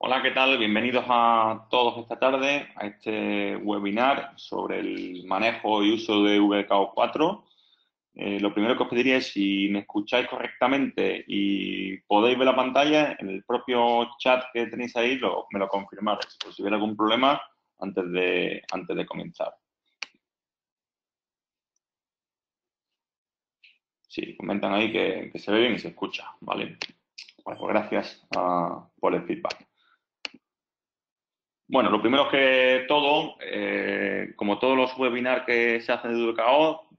Hola, ¿qué tal? Bienvenidos a todos esta tarde a este webinar sobre el manejo y uso de VKO4. Lo primero que os pediría es si me escucháis correctamente y podéis ver la pantalla, en el propio chat que tenéis ahí me lo confirmaréis, por si hubiera algún problema antes de comenzar. Sí, comentan ahí que se ve bien y se escucha, ¿vale? Pues gracias por el feedback. Bueno, lo primero que todo, como todos los webinars que se hacen de VKO,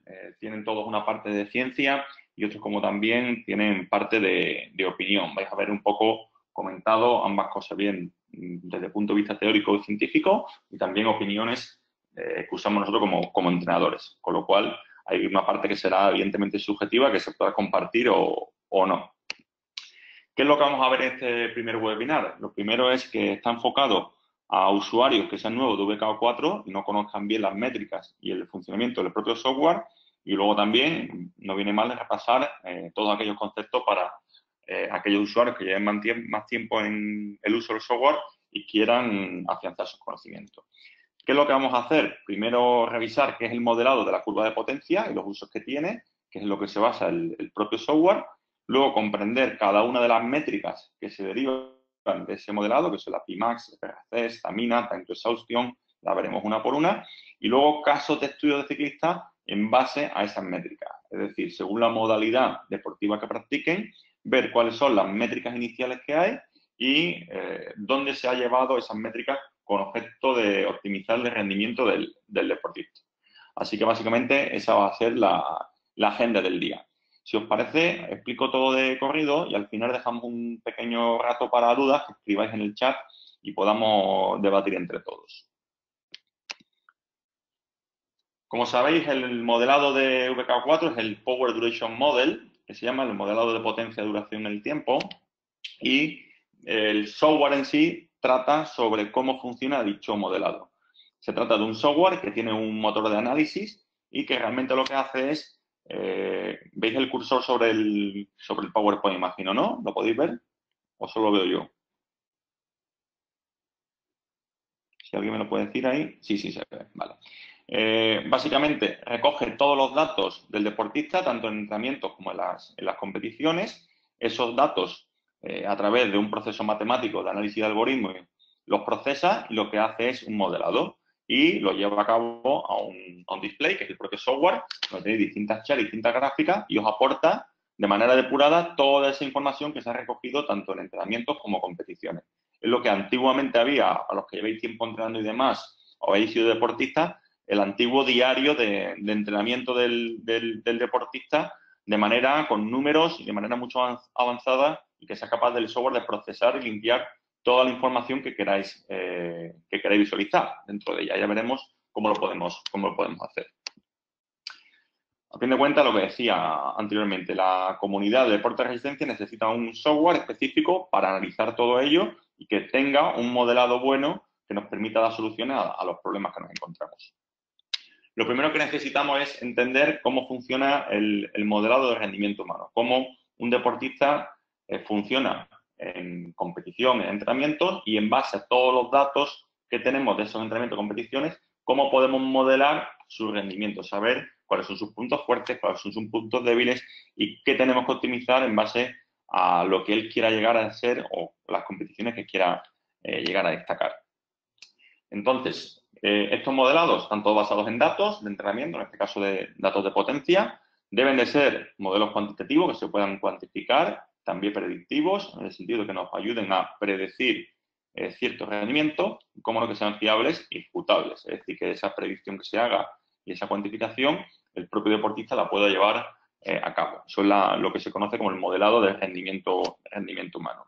tienen todos una parte de ciencia y otros como también tienen parte de opinión. Vais a ver un poco comentado ambas cosas, bien desde el punto de vista teórico y científico y también opiniones que usamos nosotros como entrenadores. Con lo cual, hay una parte que será evidentemente subjetiva que se pueda compartir o no. ¿Qué es lo que vamos a ver en este primer webinar? Lo primero es que está enfocado a usuarios que sean nuevos de VKO4 y no conozcan bien las métricas y el funcionamiento del propio software. Y luego también no viene mal de repasar todos aquellos conceptos para aquellos usuarios que lleven más tiempo en el uso del software y quieran afianzar sus conocimientos. ¿Qué es lo que vamos a hacer? Primero revisar qué es el modelado de la curva de potencia y los usos que tiene, que es en lo que se basa el propio software. Luego comprender cada una de las métricas que se derivan de ese modelado, que son la Pimax, PRC, Stamina, Time to Exhaustion, la veremos una por una. Y luego casos de estudio de ciclistas en base a esas métricas. Es decir, según la modalidad deportiva que practiquen, ver cuáles son las métricas iniciales que hay y dónde se ha llevado esas métricas con objeto de optimizar el rendimiento del deportista. Así que básicamente esa va a ser la agenda del día. Si os parece, explico todo de corrido y al final dejamos un pequeño rato para dudas, que escribáis en el chat y podamos debatir entre todos. Como sabéis, el modelado de VK4 es el Power Duration Model, que se llama el modelado de potencia de duración en el tiempo, y el software en sí trata sobre cómo funciona dicho modelado. Se trata de un software que tiene un motor de análisis y que realmente lo que hace es, ¿veis el cursor sobre el PowerPoint, imagino, no? ¿Lo podéis ver? ¿O solo lo veo yo? Si alguien me lo puede decir ahí. Sí, sí, se ve. Vale. Básicamente recoge todos los datos del deportista, tanto en entrenamientos como en las competiciones. Esos datos, a través de un proceso matemático de análisis de algoritmos, los procesa y lo que hace es un modelado y lo lleva a cabo a un display, que es el propio software, donde tenéis distintas charts, distintas gráficas y os aporta de manera depurada toda esa información que se ha recogido tanto en entrenamientos como competiciones. Es lo que antiguamente había, a los que llevéis tiempo entrenando y demás, o habéis sido deportistas, el antiguo diario de entrenamiento del deportista de manera con números y de manera mucho avanzada y que sea capaz del software de procesar y limpiar toda la información que queráis visualizar dentro de ella. Ya veremos cómo lo podemos hacer. A fin de cuentas, lo que decía anteriormente, la comunidad de deporte de resistencia necesita un software específico para analizar todo ello y que tenga un modelado bueno que nos permita dar soluciones a los problemas que nos encontramos. Lo primero que necesitamos es entender cómo funciona el modelado de rendimiento humano, cómo un deportista funciona en competición, en entrenamientos, y en base a todos los datos que tenemos de esos entrenamientos, competiciones, cómo podemos modelar su rendimiento, saber cuáles son sus puntos fuertes, cuáles son sus puntos débiles y qué tenemos que optimizar en base a lo que él quiera llegar a ser o las competiciones que quiera llegar a destacar. Entonces, estos modelados están todos basados en datos de entrenamiento, en este caso de datos de potencia. Deben de ser modelos cuantitativos que se puedan cuantificar, también predictivos, en el sentido de que nos ayuden a predecir ciertos rendimientos, como no que sean fiables y ejecutables. Es decir, que esa predicción que se haga y esa cuantificación, el propio deportista la pueda llevar a cabo. Eso es lo que se conoce como el modelado de rendimiento humano.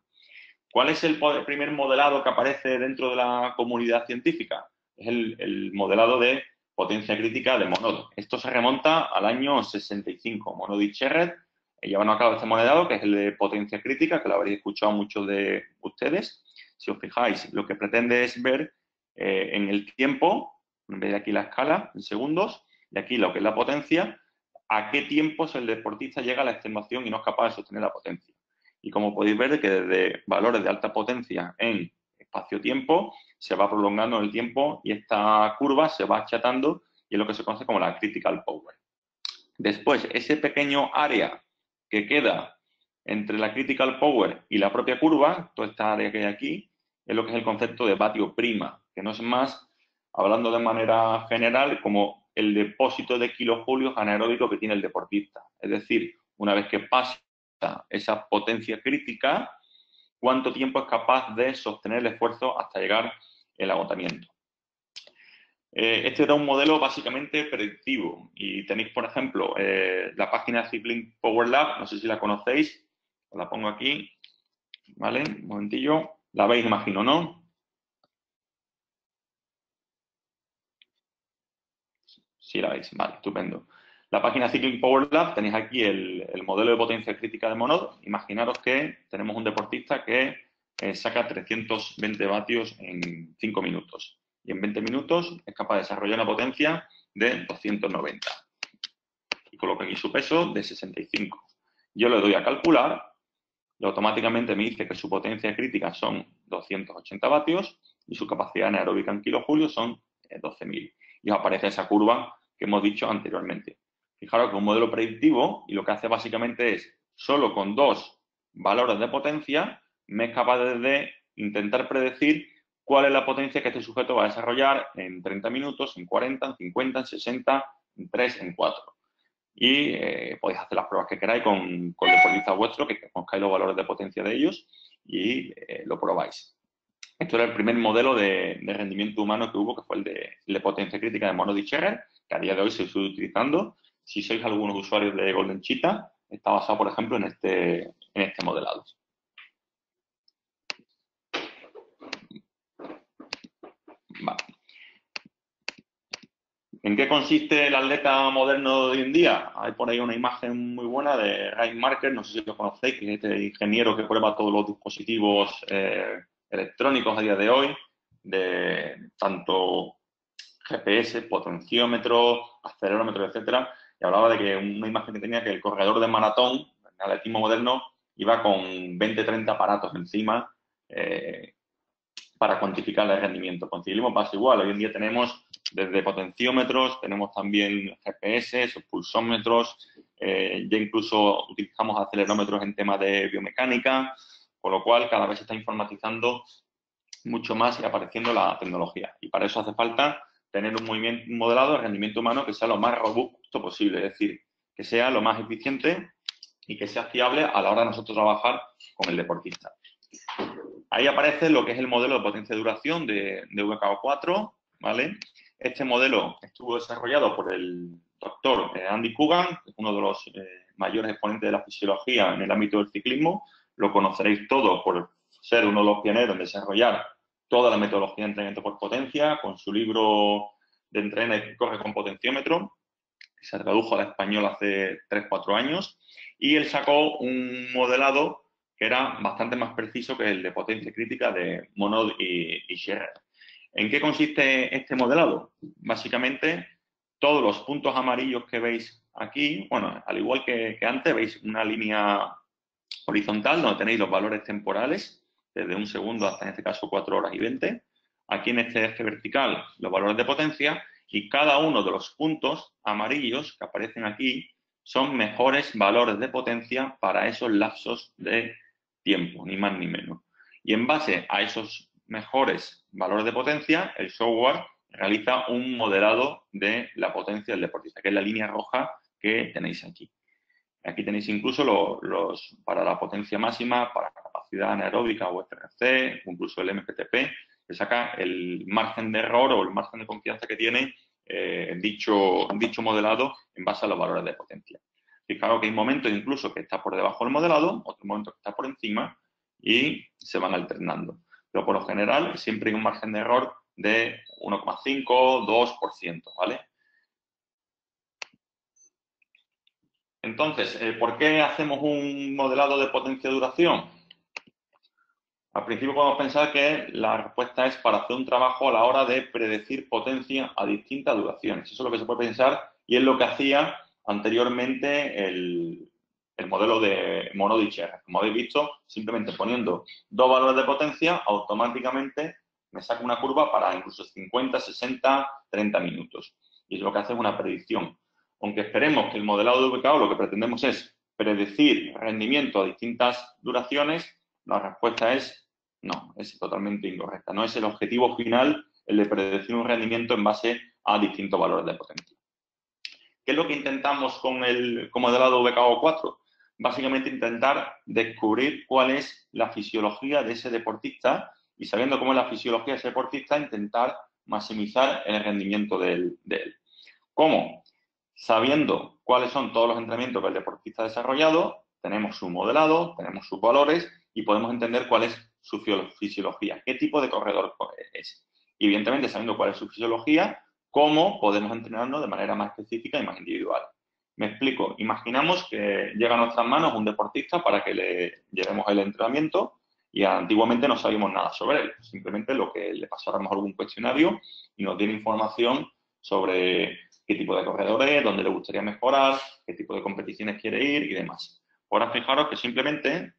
¿Cuál es el primer modelado que aparece dentro de la comunidad científica? Es el modelado de potencia crítica de Monod. Esto se remonta al año 65. Monod y Sherrett llevan a cabo este modelado, que es el de potencia crítica, que lo habréis escuchado muchos de ustedes. Si os fijáis, lo que pretende es ver en el tiempo, en vez de aquí la escala, en segundos, y aquí lo que es la potencia, a qué tiempos el deportista llega a la extenuación y no es capaz de sostener la potencia. Y como podéis ver, que desde valores de alta potencia en espacio-tiempo se va prolongando en el tiempo y esta curva se va achatando y es lo que se conoce como la critical power. Después, ese pequeño área que queda entre la critical power y la propia curva, toda esta área que hay aquí, es lo que es el concepto de vatio prima, que no es más, hablando de manera general, como el depósito de kilojulios anaeróbico que tiene el deportista. Es decir, una vez que pasa esa potencia crítica, cuánto tiempo es capaz de sostener el esfuerzo hasta llegar al agotamiento. Este era un modelo básicamente predictivo y tenéis, por ejemplo, la página Cycling Power Lab, no sé si la conocéis, os la pongo aquí, ¿vale? Un momentillo, la veis, imagino, ¿no? Sí, la veis, vale, estupendo. La página Cycling Power Lab, tenéis aquí el modelo de potencia crítica de Monod. Imaginaros que tenemos un deportista que saca 320 vatios en 5 minutos. Y en 20 minutos es capaz de desarrollar una potencia de 290. Y coloco aquí su peso de 65. Yo le doy a calcular y automáticamente me dice que su potencia crítica son 280 vatios y su capacidad anaeróbica en kilojulios son 12.000. Y os aparece esa curva que hemos dicho anteriormente. Fijaros que es un modelo predictivo y lo que hace básicamente es, solo con dos valores de potencia, me es capaz de intentar predecir cuál es la potencia que este sujeto va a desarrollar en 30 minutos, en 40, en 50, en 60, en 3, en 4. Y podéis hacer las pruebas que queráis con deportistas vuestros, que conozcáis los valores de potencia de ellos y lo probáis. Esto era el primer modelo de rendimiento humano que hubo, que fue el de potencia crítica de Monod y Scherrer, que a día de hoy se sigue utilizando. Si sois algunos usuarios de Golden Cheetah, está basado, por ejemplo, en este modelado. Vale. ¿En qué consiste el atleta moderno de hoy en día? Hay por ahí una imagen muy buena de Ray Marker, no sé si lo conocéis, que es este ingeniero que prueba todos los dispositivos electrónicos a día de hoy, de tanto GPS, potenciómetro, acelerómetro, etcétera, y hablaba de que una imagen que tenía que el corredor de maratón, el atletismo moderno, iba con 20, 30 aparatos encima para cuantificar el rendimiento. Con ciclismo pasa igual, hoy en día tenemos desde potenciómetros, tenemos también GPS, pulsómetros, ya incluso utilizamos acelerómetros en temas de biomecánica, con lo cual cada vez se está informatizando mucho más y apareciendo la tecnología. Y para eso hace falta tener un modelado de rendimiento humano que sea lo más robusto posible, es decir, que sea lo más eficiente y que sea fiable a la hora de nosotros trabajar con el deportista. Ahí aparece lo que es el modelo de potencia de duración de VKO4, ¿vale? Este modelo estuvo desarrollado por el doctor Andy Coogan, que es uno de los mayores exponentes de la fisiología en el ámbito del ciclismo. Lo conoceréis todos por ser uno de los pioneros en desarrollar toda la metodología de entrenamiento por potencia, con su libro de Entrena y corre con potenciómetro, que se tradujo al español hace 3-4 años, y él sacó un modelado que era bastante más preciso que el de potencia crítica de Monod y Scherrer. ¿En qué consiste este modelado? Básicamente, todos los puntos amarillos que veis aquí, bueno, al igual que antes, veis una línea horizontal donde tenéis los valores temporales, desde 1 segundo hasta, en este caso, 4 horas y 20. Aquí en este eje vertical, los valores de potencia, y cada uno de los puntos amarillos que aparecen aquí son mejores valores de potencia para esos lapsos de tiempo, ni más ni menos. Y en base a esos mejores valores de potencia, el software realiza un modelado de la potencia del deportista, que es la línea roja que tenéis aquí. Aquí tenéis incluso para la potencia máxima, para capacidad anaeróbica o FRC, incluso el MPTP, que saca el margen de error o el margen de confianza que tiene dicho modelado en base a los valores de potencia. Fijaros que hay momentos incluso que está por debajo del modelado, otros momentos que está por encima y se van alternando. Pero por lo general siempre hay un margen de error de 1,5, 2%, ¿vale? Entonces, ¿por qué hacemos un modelado de potencia-duración? Al principio podemos pensar que la respuesta es para hacer un trabajo a la hora de predecir potencia a distintas duraciones. Eso es lo que se puede pensar y es lo que hacía anteriormente el el modelo de Monod-Cherrer. Como habéis visto, simplemente poniendo dos valores de potencia, automáticamente me saca una curva para incluso 50, 60, 30 minutos. Y es lo que hace es una predicción. Aunque esperemos que el modelado de VKO lo que pretendemos es predecir rendimiento a distintas duraciones, la respuesta es no, es totalmente incorrecta. No es el objetivo final el de predecir un rendimiento en base a distintos valores de potencia. ¿Qué es lo que intentamos con el modelado VKO4? Básicamente intentar descubrir cuál es la fisiología de ese deportista y sabiendo cómo es la fisiología de ese deportista, intentar maximizar el rendimiento de él. ¿Cómo? Sabiendo cuáles son todos los entrenamientos que el deportista ha desarrollado, tenemos su modelado, tenemos sus valores y podemos entender cuál es su fisiología, qué tipo de corredor es. Y evidentemente, sabiendo cuál es su fisiología, cómo podemos entrenarnos de manera más específica y más individual. Me explico. Imaginamos que llega a nuestras manos un deportista para que le llevemos el entrenamiento y antiguamente no sabíamos nada sobre él. Simplemente lo que le pasáramos algún cuestionario y nos diera información sobre qué tipo de corredor es, dónde le gustaría mejorar, qué tipo de competiciones quiere ir y demás. Ahora fijaros que simplemente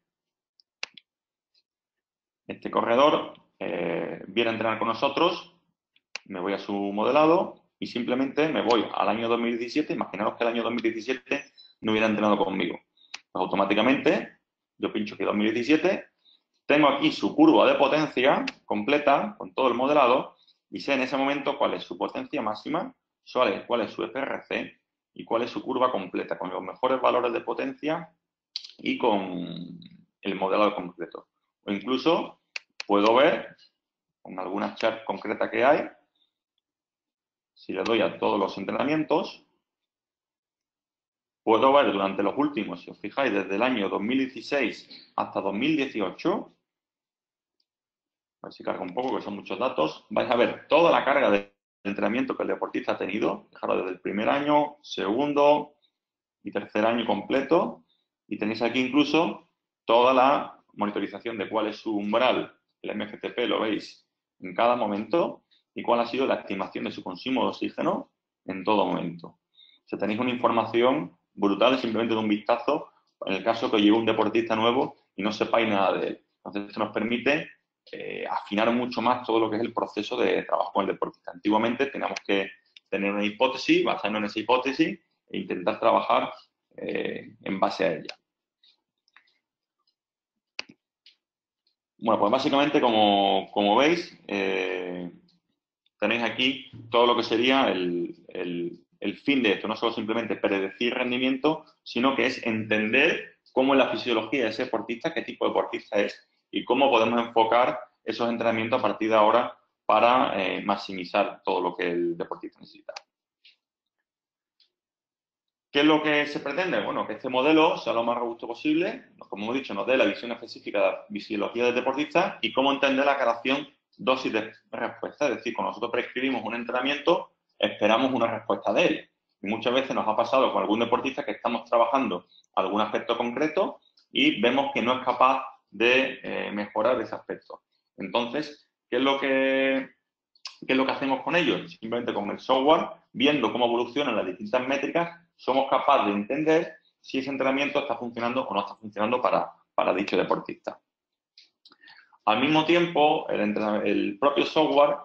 este corredor viene a entrenar con nosotros, me voy a su modelado y simplemente me voy al año 2017. Imaginaros que el año 2017 no hubiera entrenado conmigo. Pues automáticamente yo pincho aquí 2017, tengo aquí su curva de potencia completa con todo el modelado y sé en ese momento cuál es su potencia máxima, cuál es su FRC y cuál es su curva completa, con los mejores valores de potencia y con el modelado completo. O incluso puedo ver, con algunas charts concretas que hay, si le doy a todos los entrenamientos, puedo ver durante los últimos, si os fijáis, desde el año 2016 hasta 2018, a ver si carga un poco, que son muchos datos, vais a ver toda la carga de entrenamiento que el deportista ha tenido, fijaros, desde el primer año, segundo y tercer año completo, y tenéis aquí incluso toda la monitorización de cuál es su umbral, el MFTP lo veis en cada momento, y cuál ha sido la estimación de su consumo de oxígeno en todo momento. O sea, tenéis una información brutal simplemente de un vistazo en el caso que os llegue un deportista nuevo y no sepáis nada de él. Entonces, esto nos permite afinar mucho más todo lo que es el proceso de trabajo con el deportista. Antiguamente teníamos que tener una hipótesis, basarnos en esa hipótesis e intentar trabajar en base a ella. Bueno, pues básicamente, como veis, tenéis aquí todo lo que sería el fin de esto. No solo simplemente predecir rendimiento, sino que es entender cómo es la fisiología de ese deportista, qué tipo de deportista es y cómo podemos enfocar esos entrenamientos a partir de ahora para maximizar todo lo que el deportista necesita. ¿Qué es lo que se pretende? Bueno, que este modelo sea lo más robusto posible, como hemos dicho, nos dé la visión específica de la fisiología del deportista y cómo entender la relación dosis de respuesta. Es decir, cuando nosotros prescribimos un entrenamiento, esperamos una respuesta de él. Y muchas veces nos ha pasado con algún deportista que estamos trabajando algún aspecto concreto y vemos que no es capaz de mejorar ese aspecto. Entonces, ¿qué es lo que hacemos con ellos? Simplemente con el software, viendo cómo evolucionan las distintas métricas, somos capaces de entender si ese entrenamiento está funcionando o no está funcionando para dicho deportista. Al mismo tiempo, el propio software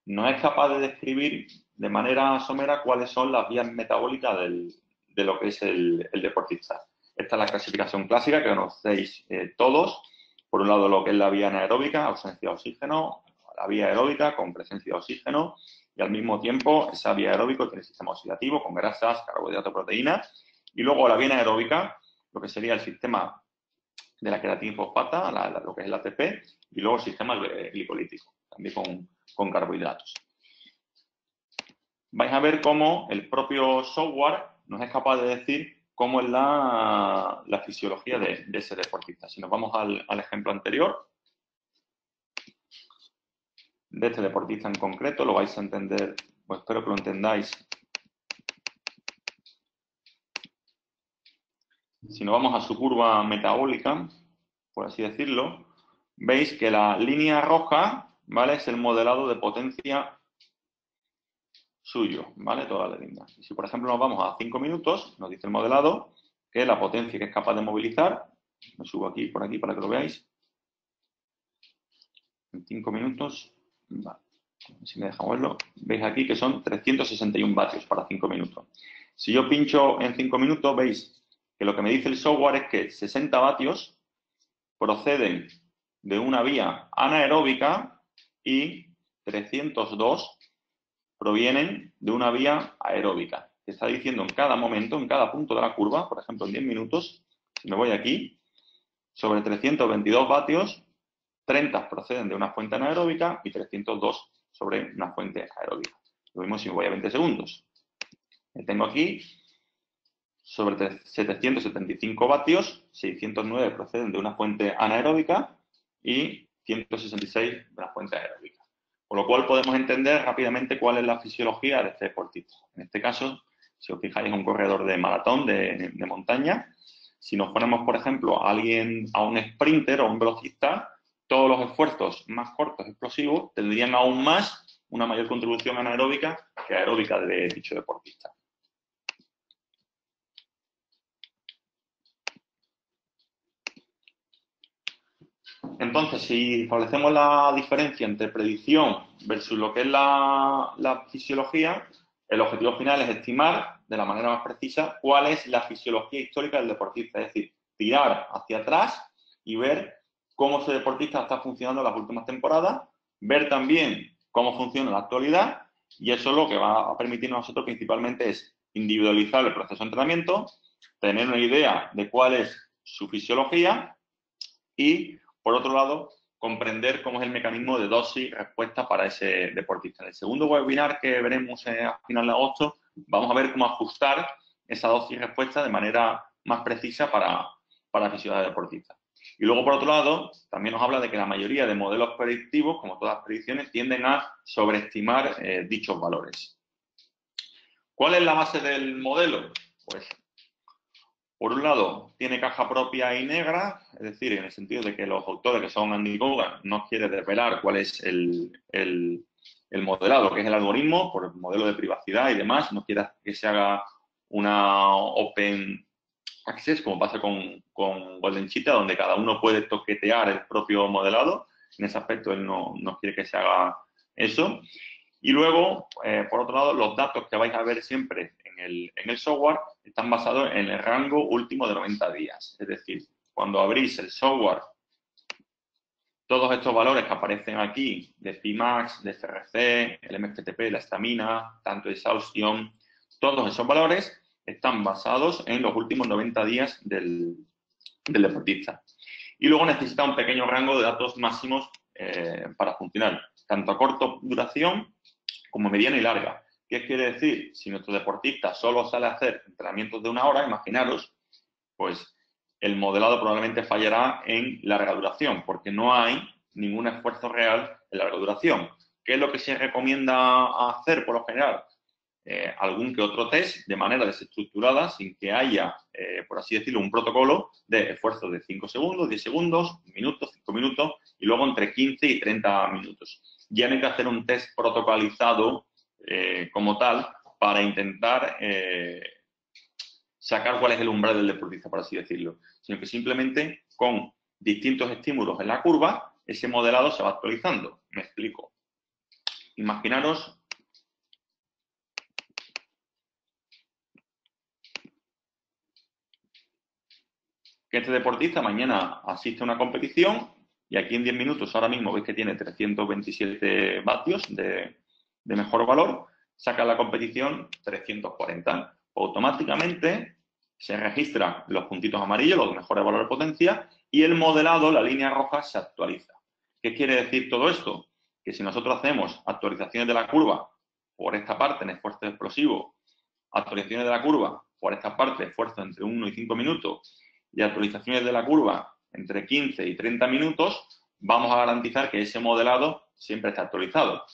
no es capaz de describir de manera somera cuáles son las vías metabólicas de lo que es el deportista. Esta es la clasificación clásica que conocéis todos. Por un lado, lo que es la vía anaeróbica, ausencia de oxígeno, la vía aeróbica con presencia de oxígeno, y al mismo tiempo esa vía aeróbica tiene el sistema oxidativo con grasas, carbohidratos, proteínas, y luego la vía anaeróbica, lo que sería el sistema de la queratina fosfata, lo que es el ATP, y luego el sistema glicolítico, también con carbohidratos. Vais a ver cómo el propio software nos es capaz de decir cómo es la fisiología de ese deportista. Si nos vamos al ejemplo anterior, de este deportista en concreto, lo vais a entender, pues espero que lo entendáis. Si nos vamos a su curva metabólica, por así decirlo, veis que la línea roja, ¿vale?, es el modelado de potencia suyo, ¿vale?, toda la línea. Y si, por ejemplo, nos vamos a 5 minutos, nos dice el modelado que es la potencia que es capaz de movilizar. Me subo aquí, por aquí, para que lo veáis. En 5 minutos, vale. Si me deja verlo, veis aquí que son 361 vatios para 5 minutos. Si yo pincho en 5 minutos, veis que lo que me dice el software es que 60 vatios proceden de una vía anaeróbica y 302 provienen de una vía aeróbica. Te está diciendo en cada momento, en cada punto de la curva, por ejemplo, en 10 minutos, si me voy aquí, sobre 322 vatios, 30 proceden de una fuente anaeróbica y 302 sobre una fuente aeróbica. Lo mismo si me voy a 20 segundos. Tengo aquí sobre 775 vatios, 609 proceden de una fuente anaeróbica y 166 de una fuente aeróbica. Con lo cual podemos entender rápidamente cuál es la fisiología de este deportista. En este caso, si os fijáis, es un corredor de maratón, de montaña. Si nos ponemos, por ejemplo, a un sprinter o un velocista, todos los esfuerzos más cortos, explosivos, tendrían aún más una mayor contribución anaeróbica que aeróbica de dicho deportista. Entonces, si establecemos la diferencia entre predicción versus lo que es la fisiología, el objetivo final es estimar de la manera más precisa cuál es la fisiología histórica del deportista, es decir, tirar hacia atrás y ver cómo ese deportista está funcionando en las últimas temporadas, ver también cómo funciona en la actualidad, y eso lo que va a permitirnos a nosotros principalmente es individualizar el proceso de entrenamiento, tener una idea de cuál es su fisiología y, por otro lado, comprender cómo es el mecanismo de dosis y respuesta para ese deportista. En el segundo webinar que veremos a final de agosto, vamos a ver cómo ajustar esa dosis y respuesta de manera más precisa para la fisiología del deportista. Y luego, por otro lado, también nos habla de que la mayoría de modelos predictivos, como todas las predicciones, tienden a sobreestimar dichos valores. ¿Cuál es la base del modelo? Pues, por un lado, tiene caja propia y negra, es decir, en el sentido de que los autores, que son Andy Gogan, no quieren desvelar cuál es el modelado, que es el algoritmo, por el modelo de privacidad y demás, no quiere que se haga una open access, como pasa con Golden Cheetah, donde cada uno puede toquetear el propio modelado. En ese aspecto él no quiere que se haga eso. Y luego, por otro lado, los datos que vais a ver siempre en el software están basados en el rango último de 90 días. Es decir, cuando abrís el software, todos estos valores que aparecen aquí, de Pimax, de FRC, el MFTP, la estamina, tanto exhaustión, todos esos valores están basados en los últimos 90 días del deportista. Y luego necesita un pequeño rango de datos máximos para funcionar, tanto a corta duración como mediana y larga. ¿Qué quiere decir? Si nuestro deportista solo sale a hacer entrenamientos de 1 hora, imaginaros, pues el modelado probablemente fallará en larga duración, porque no hay ningún esfuerzo real en larga duración. ¿Qué es lo que se recomienda hacer por lo general? Algún que otro test de manera desestructurada, sin que haya, por así decirlo, un protocolo de esfuerzo de 5 segundos, 10 segundos, 1 minuto, 5 minutos, y luego entre 15 y 30 minutos. Ya no hay que hacer un test protocolizado como tal para intentar sacar cuál es el umbral del deportista, por así decirlo, sino que simplemente con distintos estímulos en la curva, ese modelado se va actualizando. Me explico. Imaginaros que este deportista mañana asiste a una competición y aquí en 10 minutos, ahora mismo veis que tiene 327 vatios de mejor valor, saca la competición 340. Automáticamente se registran los puntitos amarillos, los mejores valores de potencia, y el modelado, la línea roja, se actualiza. ¿Qué quiere decir todo esto? Que si nosotros hacemos actualizaciones de la curva por esta parte en esfuerzo explosivo, actualizaciones de la curva por esta parte, esfuerzo entre 1 y 5 minutos, y actualizaciones de la curva entre 15 y 30 minutos, vamos a garantizar que ese modelado siempre está actualizado.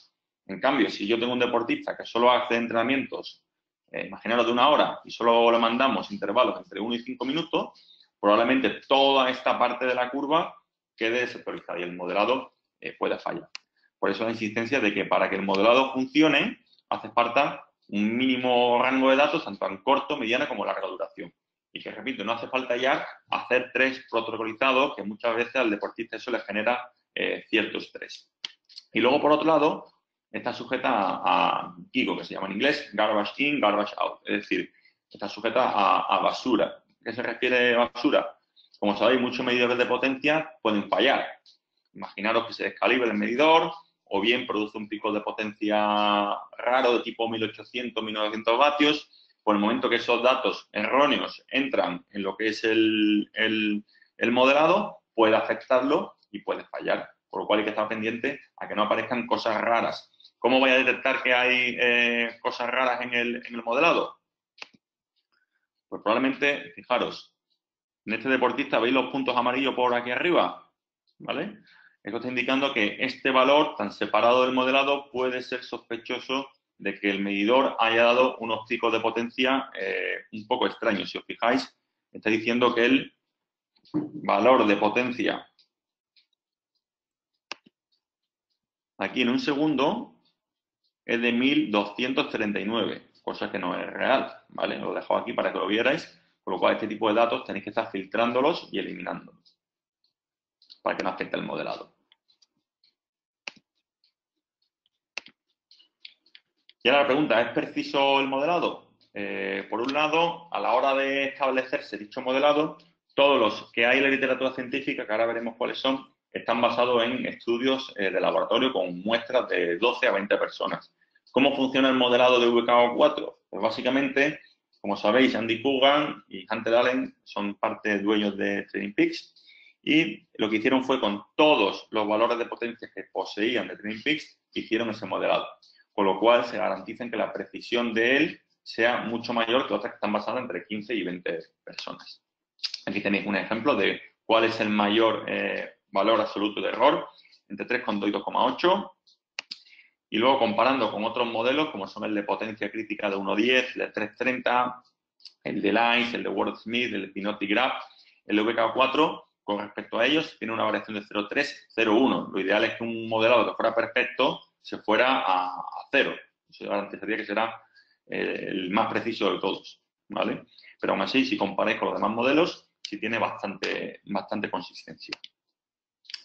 En cambio, si yo tengo un deportista que solo hace entrenamientos, imaginaros de 1 hora, y solo le mandamos intervalos entre 1 y 5 minutos, probablemente toda esta parte de la curva quede desactualizada y el modelado puede fallar. Por eso la insistencia de que para que el modelado funcione, hace falta un mínimo rango de datos, tanto en corto, mediana como larga duración. y que, repito, no hace falta ya hacer 3 protocolizados, que muchas veces al deportista eso le genera cierto estrés. Y luego, por otro lado, está sujeta a GIGO, que se llama en inglés Garbage In, Garbage Out. Es decir, está sujeta a basura. ¿A qué se refiere a basura? Como sabéis, muchos medidores de potencia pueden fallar. Imaginaros que se descalibre el medidor o bien produce un pico de potencia raro de tipo 1800, 1900 vatios. Por el momento que esos datos erróneos entran en lo que es el modelado, puede afectarlo y puede fallar. Por lo cual hay que estar pendiente a que no aparezcan cosas raras. ¿Cómo voy a detectar que hay cosas raras en el modelado? Pues probablemente, fijaros, en este deportista, ¿veis los puntos amarillos por aquí arriba? ¿Vale? Esto está indicando que este valor tan separado del modelado puede ser sospechoso de que el medidor haya dado unos picos de potencia un poco extraños. Si os fijáis, está diciendo que el valor de potencia aquí en un segundo es de 1239, cosa que no es real, ¿vale? Lo dejo aquí para que lo vierais, con lo cual este tipo de datos tenéis que estar filtrándolos y eliminándolos para que no afecte el modelado. Y ahora la pregunta, ¿es preciso el modelado? Por un lado, a la hora de establecerse dicho modelado, todos los que hay en la literatura científica, que ahora veremos cuáles son, están basados en estudios de laboratorio con muestras de 12 a 20 personas. ¿Cómo funciona el modelado de VKO4? Pues básicamente, como sabéis, Andy Coogan y Hunter Allen son parte dueños de TrainingPeaks y lo que hicieron fue con todos los valores de potencia que poseían de TrainingPeaks, hicieron ese modelado. Con lo cual se garantizan que la precisión de él sea mucho mayor que otras que están basadas entre 15 y 20 personas. Aquí tenéis un ejemplo de cuál es el mayor valor absoluto de error, entre 3,2 y 2,8. Y luego comparando con otros modelos, como son el de potencia crítica de 1,10, el de 3,30, el de Lines, el de WorldSmith, el de Pinotti Graph, el de VK4, con respecto a ellos, tiene una variación de 0,3, 0,1. Lo ideal es que un modelado que fuera perfecto se fuera a 0. Eso garantizaría que será el más preciso de todos, ¿vale? Pero aún así, si comparáis con los demás modelos, sí tiene bastante consistencia.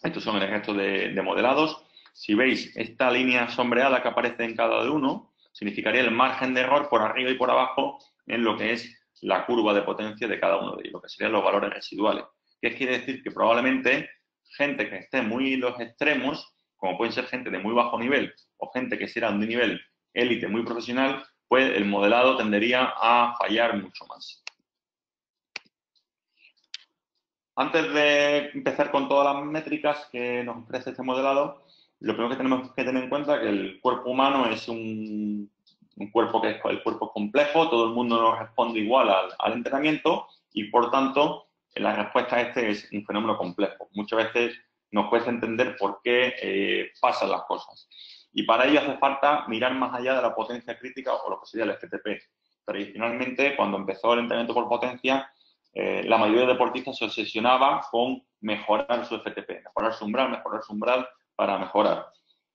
Estos son el resto de modelados. Si veis esta línea sombreada que aparece en cada uno, significaría el margen de error por arriba y por abajo en lo que es la curva de potencia de cada uno de ellos, lo que serían los valores residuales. ¿Qué quiere decir? Que probablemente gente que esté muy en los extremos, como pueden ser gente de muy bajo nivel o gente que será de un nivel élite muy profesional, pues el modelado tendería a fallar mucho más. Antes de empezar con todas las métricas que nos ofrece este modelado, lo primero que tenemos que tener en cuenta es que el cuerpo humano es un cuerpo que es el cuerpo complejo, todo el mundo no responde igual al entrenamiento y, por tanto, la respuesta a este es un fenómeno complejo. Muchas veces nos cuesta entender por qué pasan las cosas. Y para ello hace falta mirar más allá de la potencia crítica o lo que sería el FTP. Tradicionalmente, cuando empezó el entrenamiento por potencia, la mayoría de deportistas se obsesionaba con mejorar su FTP, mejorar su umbral para mejorar.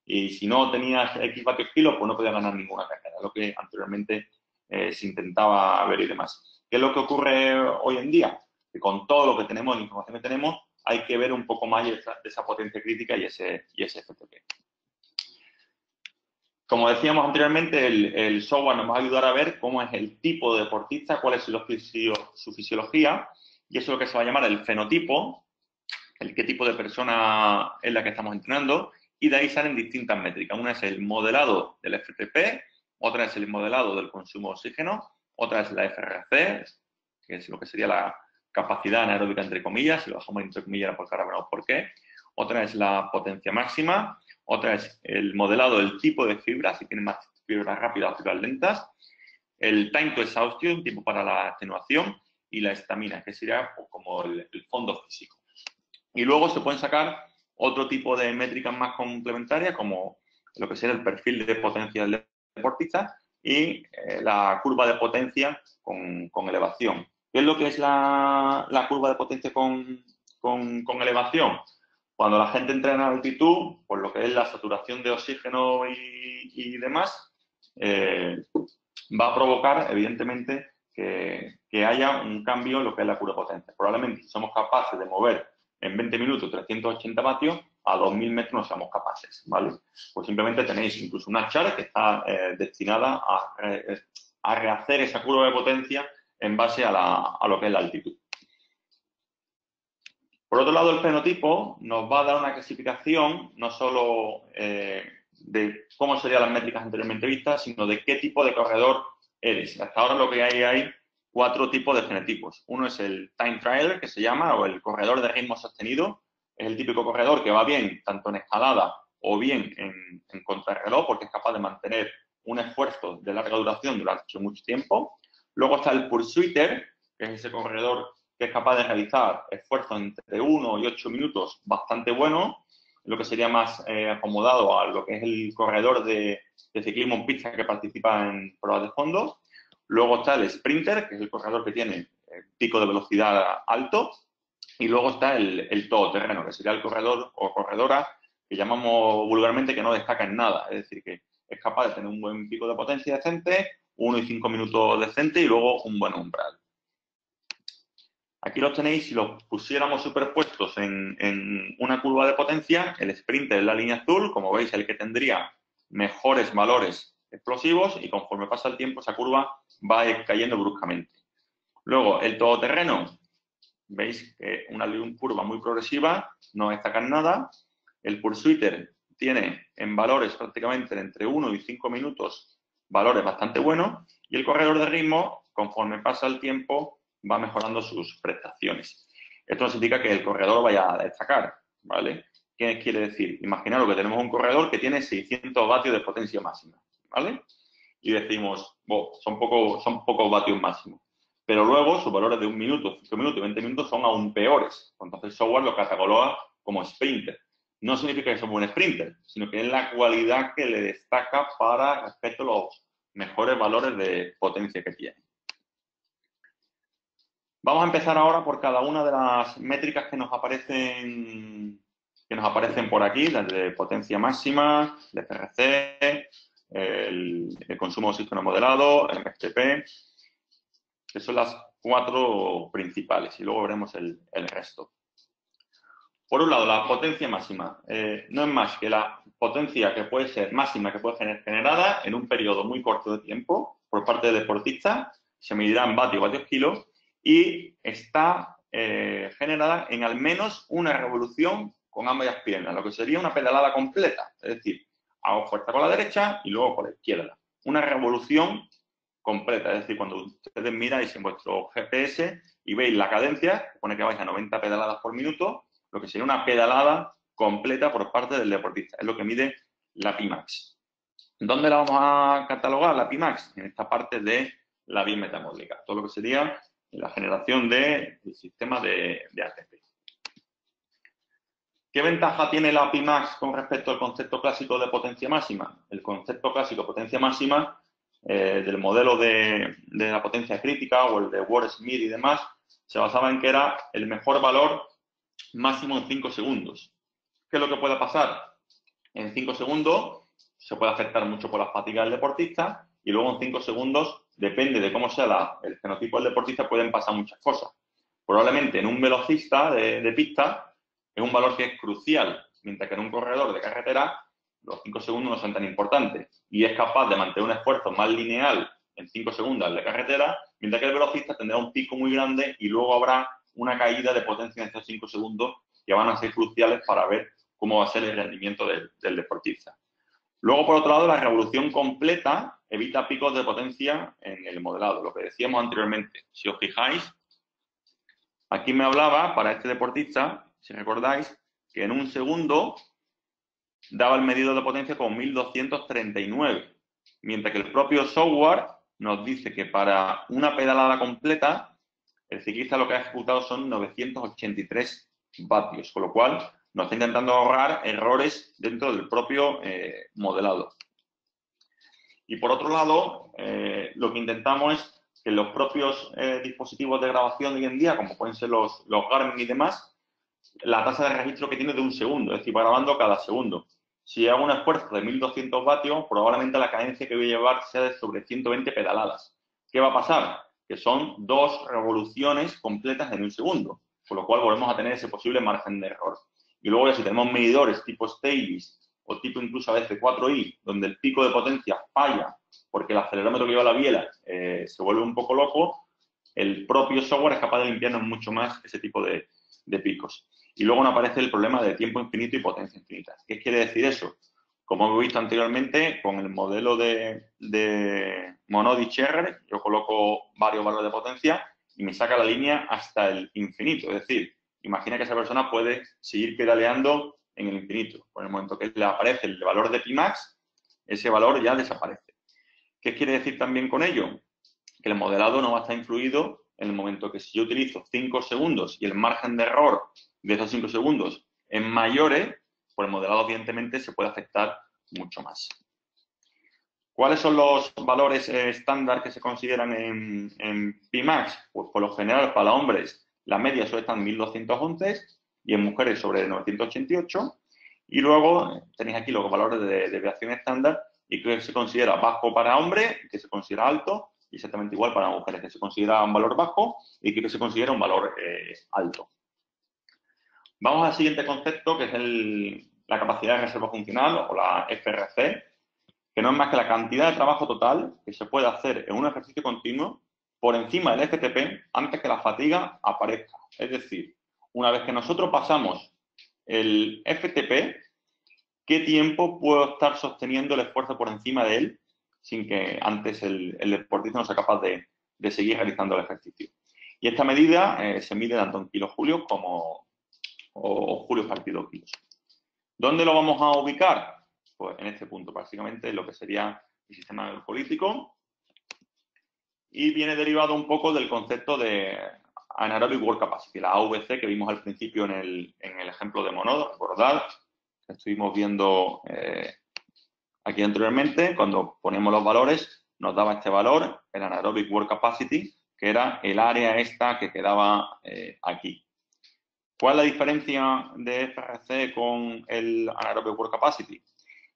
Y si no tenías X vatios kilos, pues no podías ganar ninguna carrera, lo que anteriormente se intentaba ver y demás. ¿Qué es lo que ocurre hoy en día? Que con todo lo que tenemos, la información que tenemos, hay que ver un poco más de esa potencia crítica y ese FTP. Como decíamos anteriormente, el software nos va a ayudar a ver cómo es el tipo de deportista, cuál es su fisiología, y eso es lo que se va a llamar el fenotipo, el qué tipo de persona es la que estamos entrenando, y de ahí salen distintas métricas. Una es el modelado del FTP, otra es el modelado del consumo de oxígeno, otra es la FRC, que es lo que sería la capacidad anaeróbica entre comillas, si lo dejamos entre comillas porque ahora veremos por qué. Otra es la potencia máxima, otra es el modelado del tipo de fibras, si tiene más fibras rápidas o fibras lentas, el time to exhaustion, tiempo para la atenuación, y la estamina, que sería como el fondo físico. Y luego se pueden sacar otro tipo de métricas más complementarias, como lo que sería el perfil de potencia del deportista y la curva de potencia con elevación. ¿Qué es lo que es la curva de potencia con elevación? Cuando la gente entrena a altitud, por lo que es la saturación de oxígeno y demás, va a provocar, evidentemente, que que haya un cambio en lo que es la curva de potencia. Probablemente si somos capaces de mover en 20 minutos 380 vatios, a 2000 metros no seamos capaces, ¿vale? Pues simplemente tenéis incluso una chart que está destinada a rehacer esa curva de potencia en base a lo que es la altitud. Por otro lado, el fenotipo nos va a dar una clasificación no solo de cómo serían las métricas anteriormente vistas, sino de qué tipo de corredor eres. Hasta ahora lo que hay 4 tipos de fenotipos. Uno es el time trialer, que se llama, o el corredor de ritmo sostenido. Es el típico corredor que va bien tanto en escalada o bien en contrarreloj, porque es capaz de mantener un esfuerzo de larga duración durante mucho tiempo. Luego está el pursuiter, que es ese corredor que es capaz de realizar esfuerzos entre 1 y 8 minutos bastante buenos, lo que sería más acomodado a lo que es el corredor de ciclismo en pista que participa en pruebas de fondo. Luego está el sprinter, que es el corredor que tiene pico de velocidad alto. Y luego está el todoterreno, que sería el corredor o corredora que llamamos vulgarmente que no destaca en nada. Es decir, que es capaz de tener un buen pico de potencia decente, 1 y 5 minutos decente y luego un buen umbral. Aquí los tenéis, si los pusiéramos superpuestos en una curva de potencia, el sprinter es la línea azul, como veis, el que tendría mejores valores explosivos y conforme pasa el tiempo esa curva va cayendo bruscamente. Luego, el todoterreno, veis que una curva muy progresiva, no destaca en nada. El pursuiter tiene en valores prácticamente entre 1 y 5 minutos valores bastante buenos y el corredor de ritmo, conforme pasa el tiempo, va mejorando sus prestaciones. Esto no significa que el corredor vaya a destacar, ¿vale? ¿Qué quiere decir? Imaginaros que tenemos un corredor que tiene 600 vatios de potencia máxima, ¿vale? Y decimos, son pocos vatios máximos. Pero luego sus valores de 1 minuto, 5 minutos y 20 minutos son aún peores. Entonces el software lo cataloga como sprinter. No significa que sea un buen sprinter, sino que es la cualidad que le destaca para respecto a los mejores valores de potencia que tiene. Vamos a empezar ahora por cada una de las métricas que nos aparecen por aquí, desde potencia máxima, el FRC, el consumo de oxígeno modelado, el MXTP, que son las 4 principales y luego veremos el resto. Por un lado, la potencia máxima no es más que la potencia que puede ser máxima, que puede ser generada en un periodo muy corto de tiempo por parte del deportista, se medirá en vatios kilo, y está generada en al menos una revolución con ambas piernas, lo que sería una pedalada completa, es decir, hago fuerza con la derecha y luego con la izquierda. Una revolución completa, es decir, cuando ustedes miráis en vuestro GPS y veis la cadencia, pone que vais a 90 pedaladas por minuto, lo que sería una pedalada completa por parte del deportista, es lo que mide la Pimax. ¿Dónde la vamos a catalogar, la Pimax? En esta parte de la vía metabólica, todo lo que sería la generación del sistema de ATP. ¿Qué ventaja tiene la Pimax con respecto al concepto clásico de potencia máxima? El concepto clásico de potencia máxima del modelo de la potencia crítica o el de Ward-Smith y demás, se basaba en que era el mejor valor máximo en 5 segundos. ¿Qué es lo que puede pasar? En 5 segundos se puede afectar mucho por la fatiga del deportista y luego en 5 segundos, depende de cómo sea el fenotipo del deportista, pueden pasar muchas cosas. Probablemente en un velocista de pista es un valor que es crucial, mientras que en un corredor de carretera los 5 segundos no son tan importantes y es capaz de mantener un esfuerzo más lineal en 5 segundos al de carretera, mientras que el velocista tendrá un pico muy grande y luego habrá una caída de potencia en estos 5 segundos que van a ser cruciales para ver cómo va a ser el rendimiento del deportista. Luego, por otro lado, la revolución completa evita picos de potencia en el modelado, lo que decíamos anteriormente. Si os fijáis, aquí me hablaba para este deportista, si recordáis, que en un segundo daba el medido de potencia con 1239, mientras que el propio software nos dice que para una pedalada completa el ciclista lo que ha ejecutado son 983 vatios, con lo cual nos está intentando ahorrar errores dentro del propio modelado. Y por otro lado, lo que intentamos es que los propios dispositivos de grabación de hoy en día, como pueden ser los Garmin y demás, la tasa de registro que tiene de 1 segundo, es decir, va grabando cada segundo. Si hago un esfuerzo de 1200 vatios, probablemente la cadencia que voy a llevar sea de sobre 120 pedaladas. ¿Qué va a pasar? que son 2 revoluciones completas en un segundo, con lo cual volvemos a tener ese posible margen de error. Y luego ya si tenemos medidores tipo Stages o tipo incluso a veces 4i, donde el pico de potencia falla porque el acelerómetro que lleva la biela se vuelve un poco loco, el propio software es capaz de limpiarnos mucho más ese tipo de picos. Y luego nos aparece el problema de tiempo infinito y potencia infinita. ¿Qué quiere decir eso? Como hemos visto anteriormente, con el modelo de Monod-Scherrer, yo coloco varios valores de potencia y me saca la línea hasta el infinito. Es decir, imagina que esa persona puede seguir pedaleando en el infinito. Por el momento que le aparece el valor de Pimax, ese valor ya desaparece. ¿Qué quiere decir también con ello? Que el modelado no va a estar influido en el momento que si yo utilizo 5 segundos y el margen de error de esos 5 segundos es mayor, pues el modelado evidentemente se puede afectar mucho más. ¿Cuáles son los valores estándar que se consideran en Pimax? Pues por lo general para hombres la media suele estar en 1211 y en mujeres sobre 988. Y luego tenéis aquí los valores de desviación estándar y que se considera bajo para hombre, que se considera alto, y exactamente igual para mujeres, que se considera un valor bajo y que se considera un valor alto. Vamos al siguiente concepto, que es la capacidad de reserva funcional o la FRC, que no es más que la cantidad de trabajo total que se puede hacer en un ejercicio continuo por encima del FTP antes que la fatiga aparezca. Es decir, una vez que nosotros pasamos el FTP, ¿qué tiempo puedo estar sosteniendo el esfuerzo por encima de él sin que antes el deportista no sea capaz de seguir realizando el ejercicio? Y esta medida se mide tanto en kilojulios como o julios partido kilos. ¿Dónde lo vamos a ubicar? Pues en este punto, básicamente, lo que sería el sistema glucolítico. Y viene derivado un poco del concepto de Anaerobic Work Capacity, la AVC que vimos al principio en el ejemplo de Monod. Recordad que estuvimos viendo aquí anteriormente, cuando ponemos los valores, nos daba este valor, el Anaerobic Work Capacity, que era el área esta que quedaba aquí. ¿Cuál es la diferencia de FRC con el Anaerobic Work Capacity?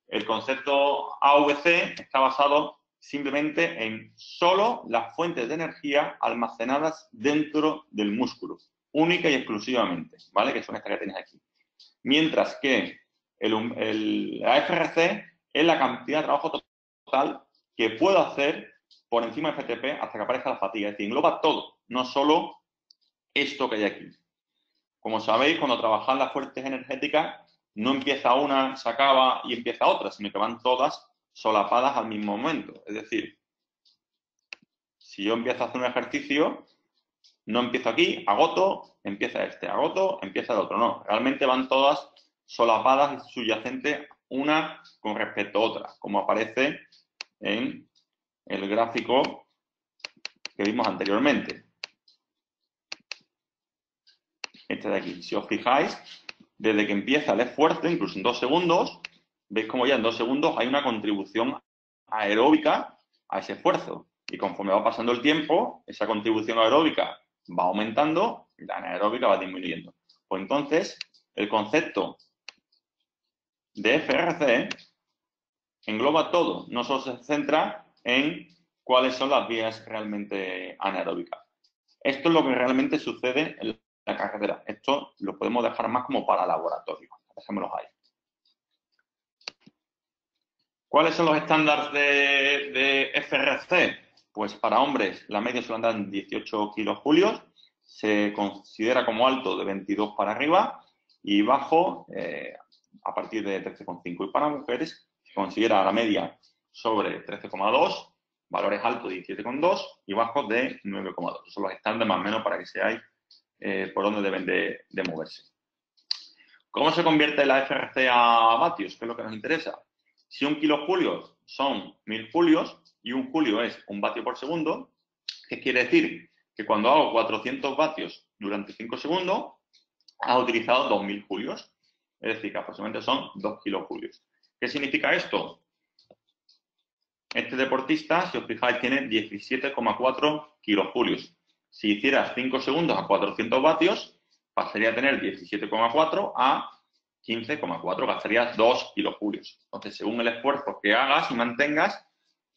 El concepto AVC está basado simplemente en solo las fuentes de energía almacenadas dentro del músculo, única y exclusivamente, ¿vale? Que son estas que tenéis aquí. Mientras que la FRC es la cantidad de trabajo total que puedo hacer por encima del FTP hasta que aparezca la fatiga. Es decir, engloba todo, no solo esto que hay aquí. Como sabéis, cuando trabajan las fuentes energéticas, no empieza una, se acaba y empieza otra, sino que van todas solapadas al mismo momento. Es decir, si yo empiezo a hacer un ejercicio, no empiezo aquí, agoto, empieza este, agoto, empieza el otro. No, realmente van todas solapadas y subyacentes una con respecto a otra, como aparece en el gráfico que vimos anteriormente. Este de aquí. Si os fijáis, desde que empieza el esfuerzo, incluso en 2 segundos, veis como ya en 2 segundos hay una contribución aeróbica a ese esfuerzo. Y conforme va pasando el tiempo, esa contribución aeróbica va aumentando y la anaeróbica va disminuyendo. Pues entonces, el concepto de FRC engloba todo, no solo se centra en cuáles son las vías realmente anaeróbicas. Esto es lo que realmente sucede en la carretera. Esto lo podemos dejar más como para laboratorio. Dejémoslos ahí. ¿Cuáles son los estándares de FRC? Pues para hombres la media suele andar en 18 kilojulios, se considera como alto de 22 para arriba y bajo a partir de 13,5. Y para mujeres se considera la media sobre 13,2, valores altos de 17,2 y bajos de 9,2. Esos son los estándares más o menos para que seáis por dónde deben de moverse. ¿Cómo se convierte la FRC a vatios? ¿Qué es lo que nos interesa? Si un kilojulio son 1000 julios y un julio es 1 vatio por segundo, ¿qué quiere decir? Que cuando hago 400 vatios durante 5 segundos, ha utilizado 2000 julios. Es decir, que aproximadamente son 2 kilojulios. ¿Qué significa esto? Este deportista, si os fijáis, tiene 17,4 kilojulios. Si hicieras 5 segundos a 400 vatios, pasaría a tener 17,4 a 15,4, gastarías 2 kilojulios. Entonces, según el esfuerzo que hagas y mantengas,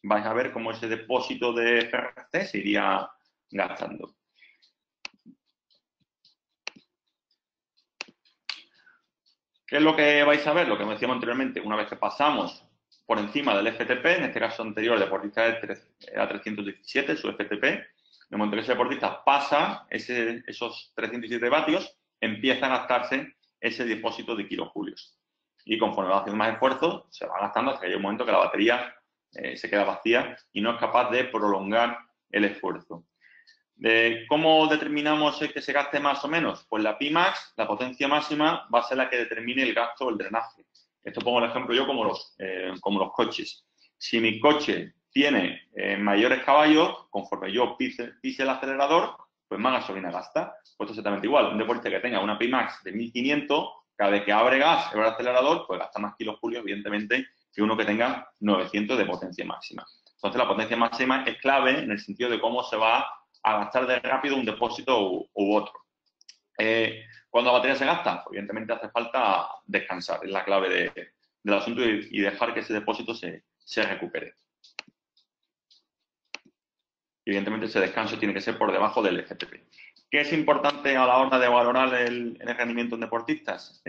vais a ver cómo ese depósito de FRC se iría gastando. ¿Qué es lo que vais a ver? Lo que decíamos anteriormente, una vez que pasamos por encima del FTP, en este caso anterior el deportista era 317, su FTP, en el momento que ese deportista pasa esos 317 vatios, empieza a gastarse ese depósito de kilojulios. Y conforme va haciendo más esfuerzo, se va gastando hasta que llega un momento que la batería se queda vacía y no es capaz de prolongar el esfuerzo. ¿Cómo determinamos que se gaste más o menos? Pues la Pimax, la potencia máxima, va a ser la que determine el gasto o el drenaje. Esto pongo el ejemplo yo como los coches. Si mi coche tiene mayores caballos, conforme yo pise el acelerador, pues más gasolina gasta. Pues esto es exactamente igual. Un deportista que tenga una Pimax de 1500, cada vez que abre gas el acelerador, pues gasta más kilojulios, evidentemente, que uno que tenga 900 de potencia máxima. Entonces, la potencia máxima es clave en el sentido de cómo se va a gastar de rápido un depósito u otro. Cuando la batería se gasta, evidentemente hace falta descansar, es la clave del asunto y dejar que ese depósito se recupere. Evidentemente ese descanso tiene que ser por debajo del FTP. ¿Qué es importante a la hora de valorar el rendimiento en deportistas?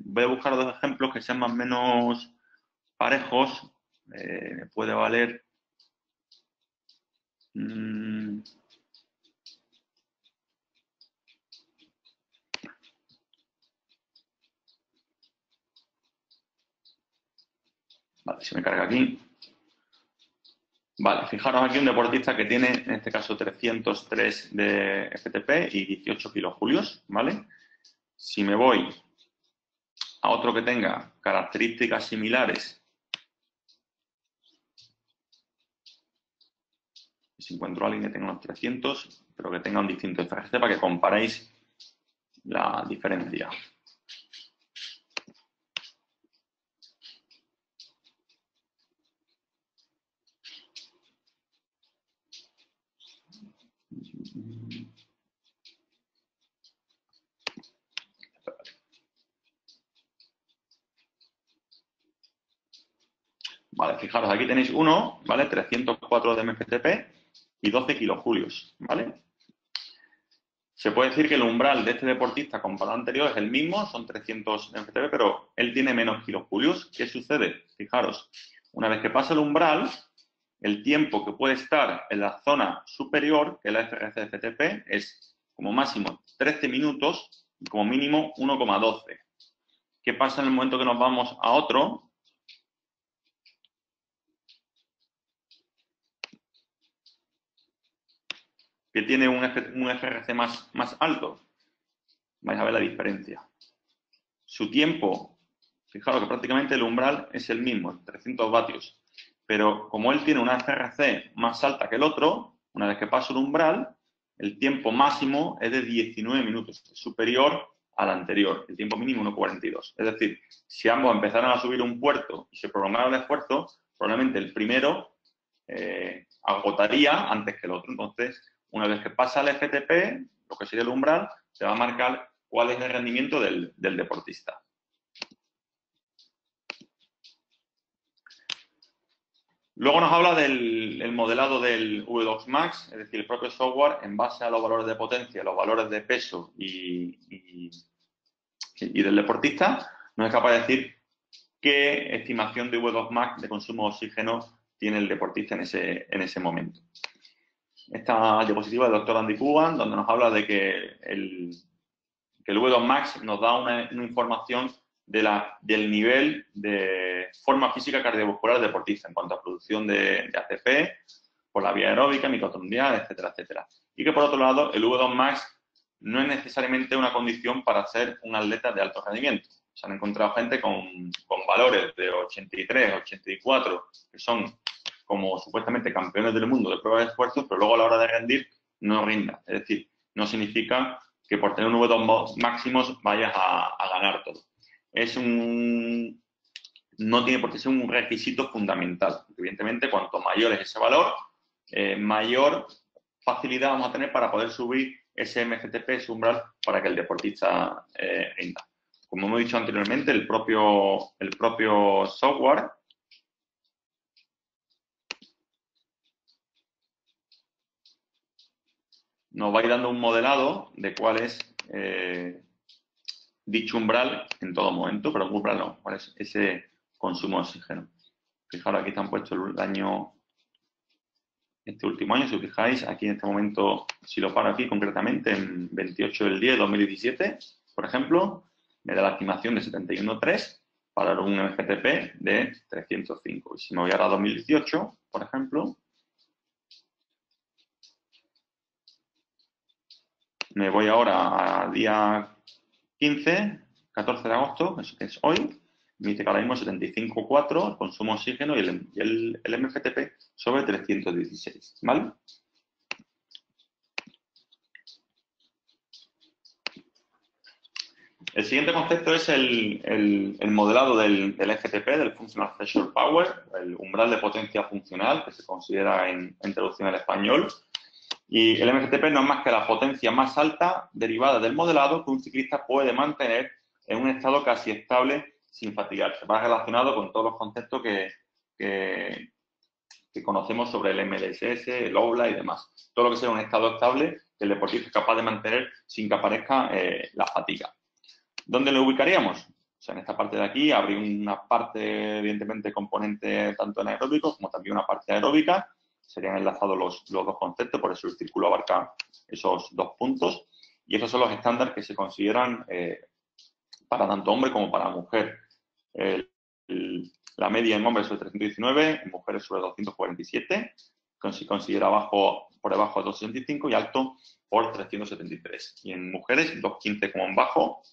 Voy a buscar dos ejemplos que sean más o menos parejos. Me puede valer... Vale, si me carga aquí. Vale, fijaros aquí un deportista que tiene, en este caso, 303 de FTP y 18 kilojulios, ¿vale? Si me voy a otro que tenga características similares, si encuentro a alguien que tenga unos 300, pero que tenga un distinto FGC para que comparéis la diferencia. Vale, fijaros, aquí tenéis uno, ¿vale? 304 de MFTP y 12 kilojulios, ¿vale? Se puede decir que el umbral de este deportista comparado al anterior es el mismo, son 300 MFTP, pero él tiene menos kilojulios. ¿Qué sucede? Fijaros, una vez que pasa el umbral, el tiempo que puede estar en la zona superior, que es la FRC-FTP, es como máximo 13 minutos y como mínimo 1,12. ¿Qué pasa en el momento que nos vamos a otro? Que tiene un FRC más alto. Vais a ver la diferencia. Su tiempo, fijaros que prácticamente el umbral es el mismo, 300 vatios. Pero como él tiene una FRC más alta que el otro, una vez que pasa el umbral, el tiempo máximo es de 19 minutos, superior al anterior, el tiempo mínimo 1,42. Es decir, si ambos empezaran a subir un puerto y se prolongara el esfuerzo, probablemente el primero agotaría antes que el otro. Entonces, una vez que pasa el FTP, lo que sería el umbral, se va a marcar cuál es el rendimiento del deportista. Luego nos habla del modelado del V2 Max, es decir, el propio software, en base a los valores de potencia, los valores de peso y del deportista, nos es capaz de decir qué estimación de V2 Max de consumo de oxígeno tiene el deportista en ese momento. Esta diapositiva del doctor Andy Coogan, donde nos habla de que el V2 Max nos da una información del nivel de forma física cardiovascular del deportista en cuanto a producción de ATP, por la vía aeróbica, mitocondrial, etcétera, etcétera. Y que por otro lado, el V2 Max no es necesariamente una condición para ser un atleta de alto rendimiento. Se han encontrado gente con valores de 83, 84, que son como supuestamente campeones del mundo de pruebas de esfuerzo, pero luego a la hora de rendir no rinda. Es decir, no significa que por tener un V2 máximos vayas a ganar todo. No tiene por qué ser un requisito fundamental. Evidentemente, cuanto mayor es ese valor, mayor facilidad vamos a tener para poder subir ese MCTP, ese umbral, para que el deportista rinda. Como hemos dicho anteriormente, el propio software nos va a ir dando un modelado de cuál es dicho umbral en todo momento, pero umbral no, cuál es ese consumo de oxígeno. Fijaros, aquí están puestos el año, este último año, si os fijáis, aquí en este momento, si lo paro aquí concretamente, en 28 del 10 de 2017, por ejemplo, me da la estimación de 71,3 para un MGTP de 305. Y si me voy ahora a 2018, por ejemplo, me voy ahora a día 14 de agosto, que es hoy, me dice que ahora mismo 75,4 el consumo de oxígeno y el MGTP sobre 316, ¿vale? El siguiente concepto es el modelado del FTP, del Functional Threshold Power, el umbral de potencia funcional, que se considera en traducción al español. Y el MGTP no es más que la potencia más alta derivada del modelado que un ciclista puede mantener en un estado casi estable sin fatigarse. Va relacionado con todos los conceptos que conocemos sobre el MLSS, el OULA y demás. Todo lo que sea un estado estable que el deportista es capaz de mantener sin que aparezca la fatiga. ¿Dónde lo ubicaríamos? O sea, en esta parte de aquí habría una parte, evidentemente, componente tanto anaeróbico como también una parte aeróbica. Serían enlazados los dos conceptos, por eso el círculo abarca esos dos puntos. Y esos son los estándares que se consideran para tanto hombre como para mujer. La media en hombres sobre 319, en mujeres sobre 247, se considera por debajo de 265 y alto por 373. Y en mujeres, 215 como en bajo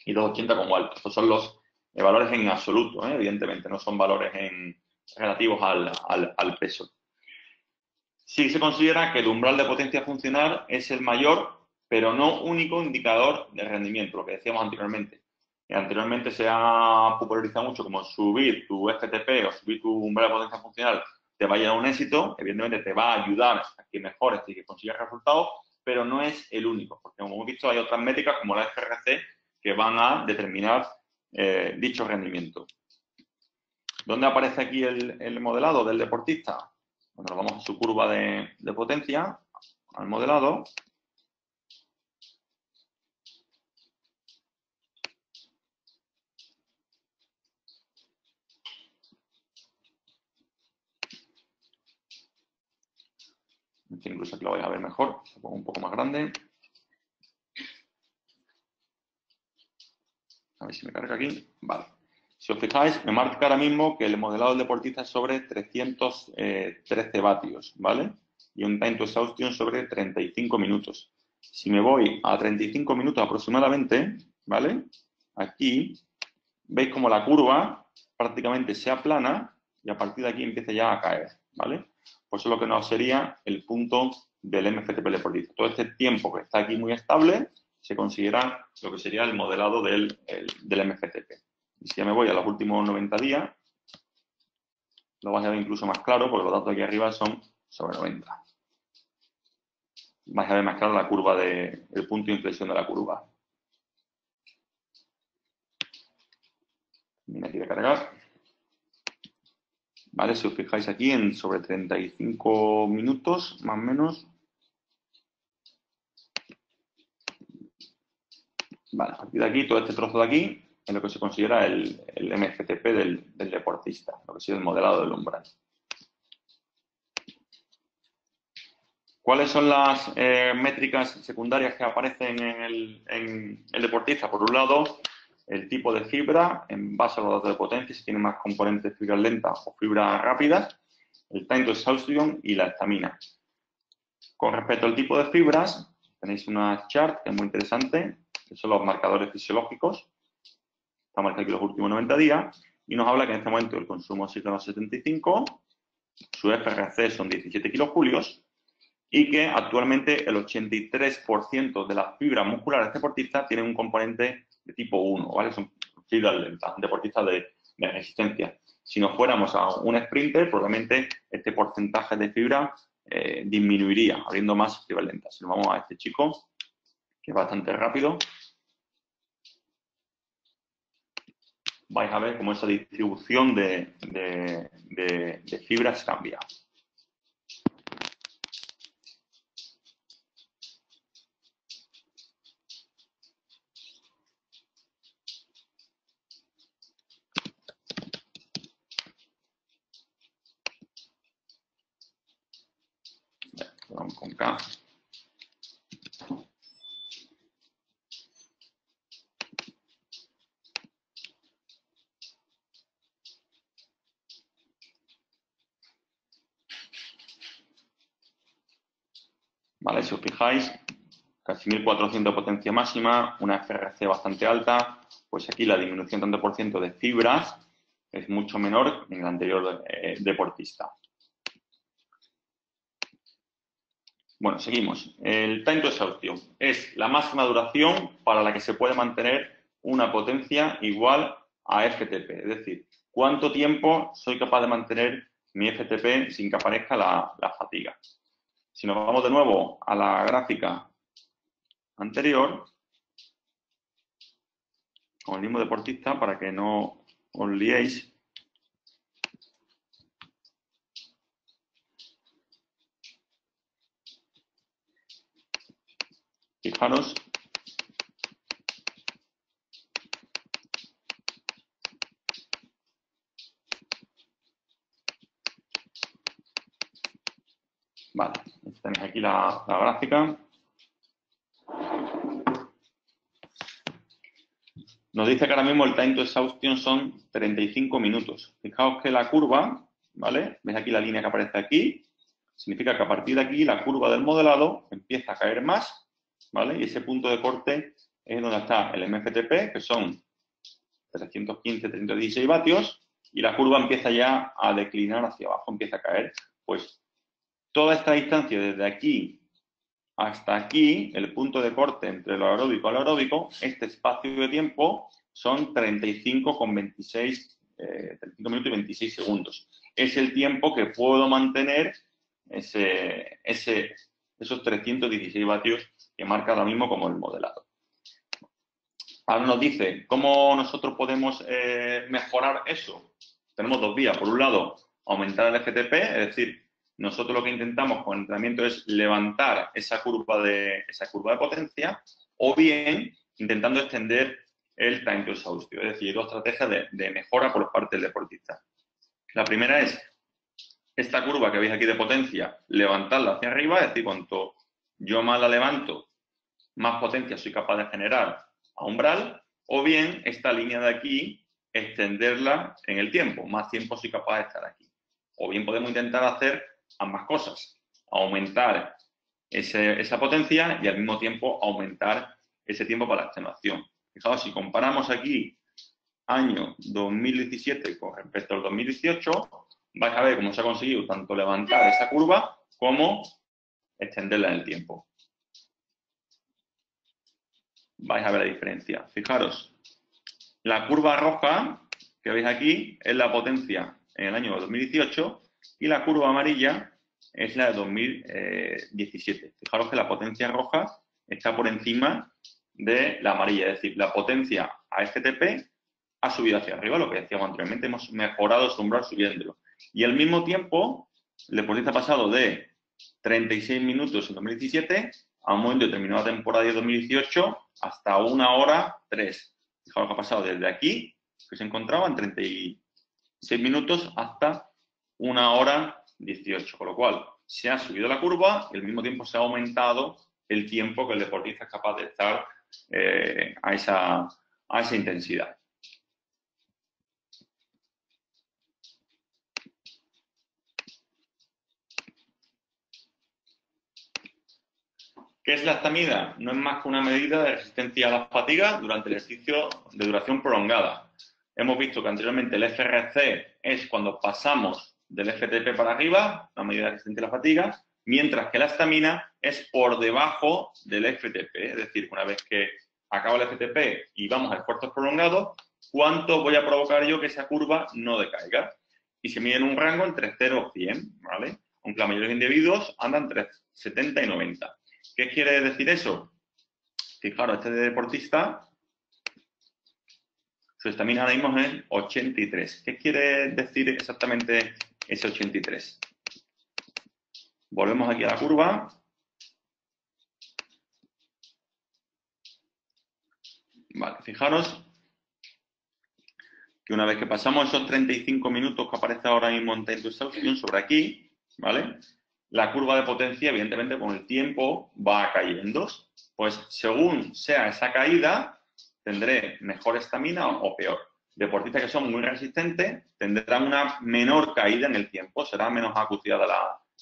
y 280 como alto. Estos son los valores en absoluto, evidentemente, no son valores relativos al peso. Sí se considera que el umbral de potencia funcional es el mayor, pero no único indicador de rendimiento, lo que decíamos anteriormente. Anteriormente se ha popularizado mucho como subir tu FTP o subir tu umbral de potencia funcional te va a llevar a un éxito, evidentemente te va a ayudar a que mejores y que consigas resultados, pero no es el único, porque como hemos visto hay otras métricas como la FRC que van a determinar dicho rendimiento. ¿Dónde aparece aquí el modelado del deportista? Cuando nos vamos a su curva de potencia, al modelado. Incluso aquí lo vais a ver mejor, lo pongo un poco más grande. A ver si me carga aquí. Vale. Si os fijáis, me marca ahora mismo que el modelado del deportista es sobre 313 vatios, ¿vale? Y un time to exhaustion sobre 35 minutos. Si me voy a 35 minutos aproximadamente, ¿vale? Aquí veis como la curva prácticamente se aplana y a partir de aquí empieza ya a caer, ¿vale? Pues eso es lo que nos sería el punto del MFTP deportista. Todo este tiempo que está aquí muy estable se considera lo que sería el modelado del MFTP. Y si ya me voy a los últimos 90 días, lo vais a ver incluso más claro porque los datos aquí arriba son sobre 90. Vais a ver más claro la curva el punto de inflexión de la curva. Viene aquí de cargar. ¿Vale? Si os fijáis aquí en sobre 35 minutos, más o menos. Vale, a partir de aquí, todo este trozo de aquí es lo que se considera el MFTP del deportista, lo que sería el modelado del umbral. ¿Cuáles son las métricas secundarias que aparecen en el deportista? Por un lado, el tipo de fibra en base a los datos de potencia, si tiene más componentes fibras lentas o fibras rápidas, el time to exhaustion y la estamina. Con respecto al tipo de fibras, tenéis una chart que es muy interesante, que son los marcadores fisiológicos. Estamos aquí los últimos 90 días y nos habla que en este momento el consumo de oxígeno es 75, su FRC son 17 kilojulios y que actualmente el 83% de las fibras musculares deportistas tienen un componente de tipo 1, ¿vale? Son fibras lentas, deportistas de resistencia. Si nos fuéramos a un sprinter, probablemente este porcentaje de fibra disminuiría, habiendo más fibras lentas. Si nos vamos a este chico, que es bastante rápido, vais a ver cómo esa distribución de fibras cambia. acá. Vale, si os fijáis, casi 1400 potencia máxima, una FRC bastante alta, pues aquí la disminución tanto por ciento de fibras es mucho menor que en el anterior deportista. Bueno, seguimos. El time to exhaustion es la máxima duración para la que se puede mantener una potencia igual a FTP, es decir, cuánto tiempo soy capaz de mantener mi FTP sin que aparezca la fatiga. Si nos vamos de nuevo a la gráfica anterior, con el mismo deportista, para que no os liéis. Fijaros vale, tenéis aquí la gráfica. Nos dice que ahora mismo el time to exhaustion son 35 minutos. Fijaos que la curva, ¿vale? ¿Veis aquí la línea que aparece aquí? Significa que a partir de aquí la curva del modelado empieza a caer más, ¿vale? Y ese punto de corte es donde está el MFTP, que son 315, 316 vatios, y la curva empieza ya a declinar hacia abajo, empieza a caer. Pues toda esta distancia desde aquí hasta aquí, el punto de corte entre lo aeróbico y lo aeróbico, este espacio de tiempo son 35 minutos y 26 segundos. Es el tiempo que puedo mantener esos 316 vatios que marca ahora mismo como el modelado. Ahora nos dice, ¿cómo nosotros podemos mejorar eso? Tenemos dos vías. Por un lado, aumentar el FTP, es decir, nosotros lo que intentamos con el entrenamiento es levantar esa curva de potencia, o bien intentando extender el time to exhaustion, es decir, dos estrategias de mejora por parte del deportista. La primera es esta curva que veis aquí de potencia, levantarla hacia arriba, es decir, cuanto yo más la levanto, más potencia soy capaz de generar a umbral, o bien esta línea de aquí, extenderla en el tiempo, más tiempo soy capaz de estar aquí. O bien podemos intentar hacer ambas cosas, aumentar esa potencia y al mismo tiempo aumentar ese tiempo para la extenuación. Fijaos, si comparamos aquí año 2017 con respecto al 2018, vais a ver cómo se ha conseguido tanto levantar esa curva como extenderla en el tiempo. Vais a ver la diferencia. Fijaros, la curva roja que veis aquí es la potencia en el año 2018 y la curva amarilla es la de 2017. Fijaros que la potencia roja está por encima de la amarilla, es decir, la potencia a FTP ha subido hacia arriba, lo que decíamos anteriormente, hemos mejorado su umbral subiéndolo. Y al mismo tiempo, el deportista ha pasado de 36 minutos en 2017 a un momento determinado de temporada de 2018 hasta 1 hora 3. Fijaros que ha pasado desde aquí, que se encontraba en 36 minutos, hasta 1 hora 18. Con lo cual, se ha subido la curva y al mismo tiempo se ha aumentado el tiempo que el deportista es capaz de estar a esa intensidad. ¿Qué es la estamina? No es más que una medida de resistencia a la fatiga durante el ejercicio de duración prolongada. Hemos visto que anteriormente el FRC es cuando pasamos del FTP para arriba, la medida de resistencia a la fatiga, mientras que la estamina es por debajo del FTP. Es decir, una vez que acaba el FTP y vamos a esfuerzos prolongados, ¿cuánto voy a provocar yo que esa curva no decaiga? Y se mide en un rango entre 0 y 100, ¿vale? Aunque la mayoría de individuos andan entre 70 y 90. ¿Qué quiere decir eso? Fijaros, este deportista, su estamina ahora mismo es 83. ¿Qué quiere decir exactamente ese 83? Volvemos aquí a la curva. Vale, fijaros que una vez que pasamos esos 35 minutos que aparece ahora mismo en time to exhaustion sobre aquí, ¿vale? la curva de potencia, evidentemente, con el tiempo va cayendo. Pues según sea esa caída, tendré mejor estamina o peor. Deportistas que son muy resistentes tendrán una menor caída en el tiempo, será menos acuciada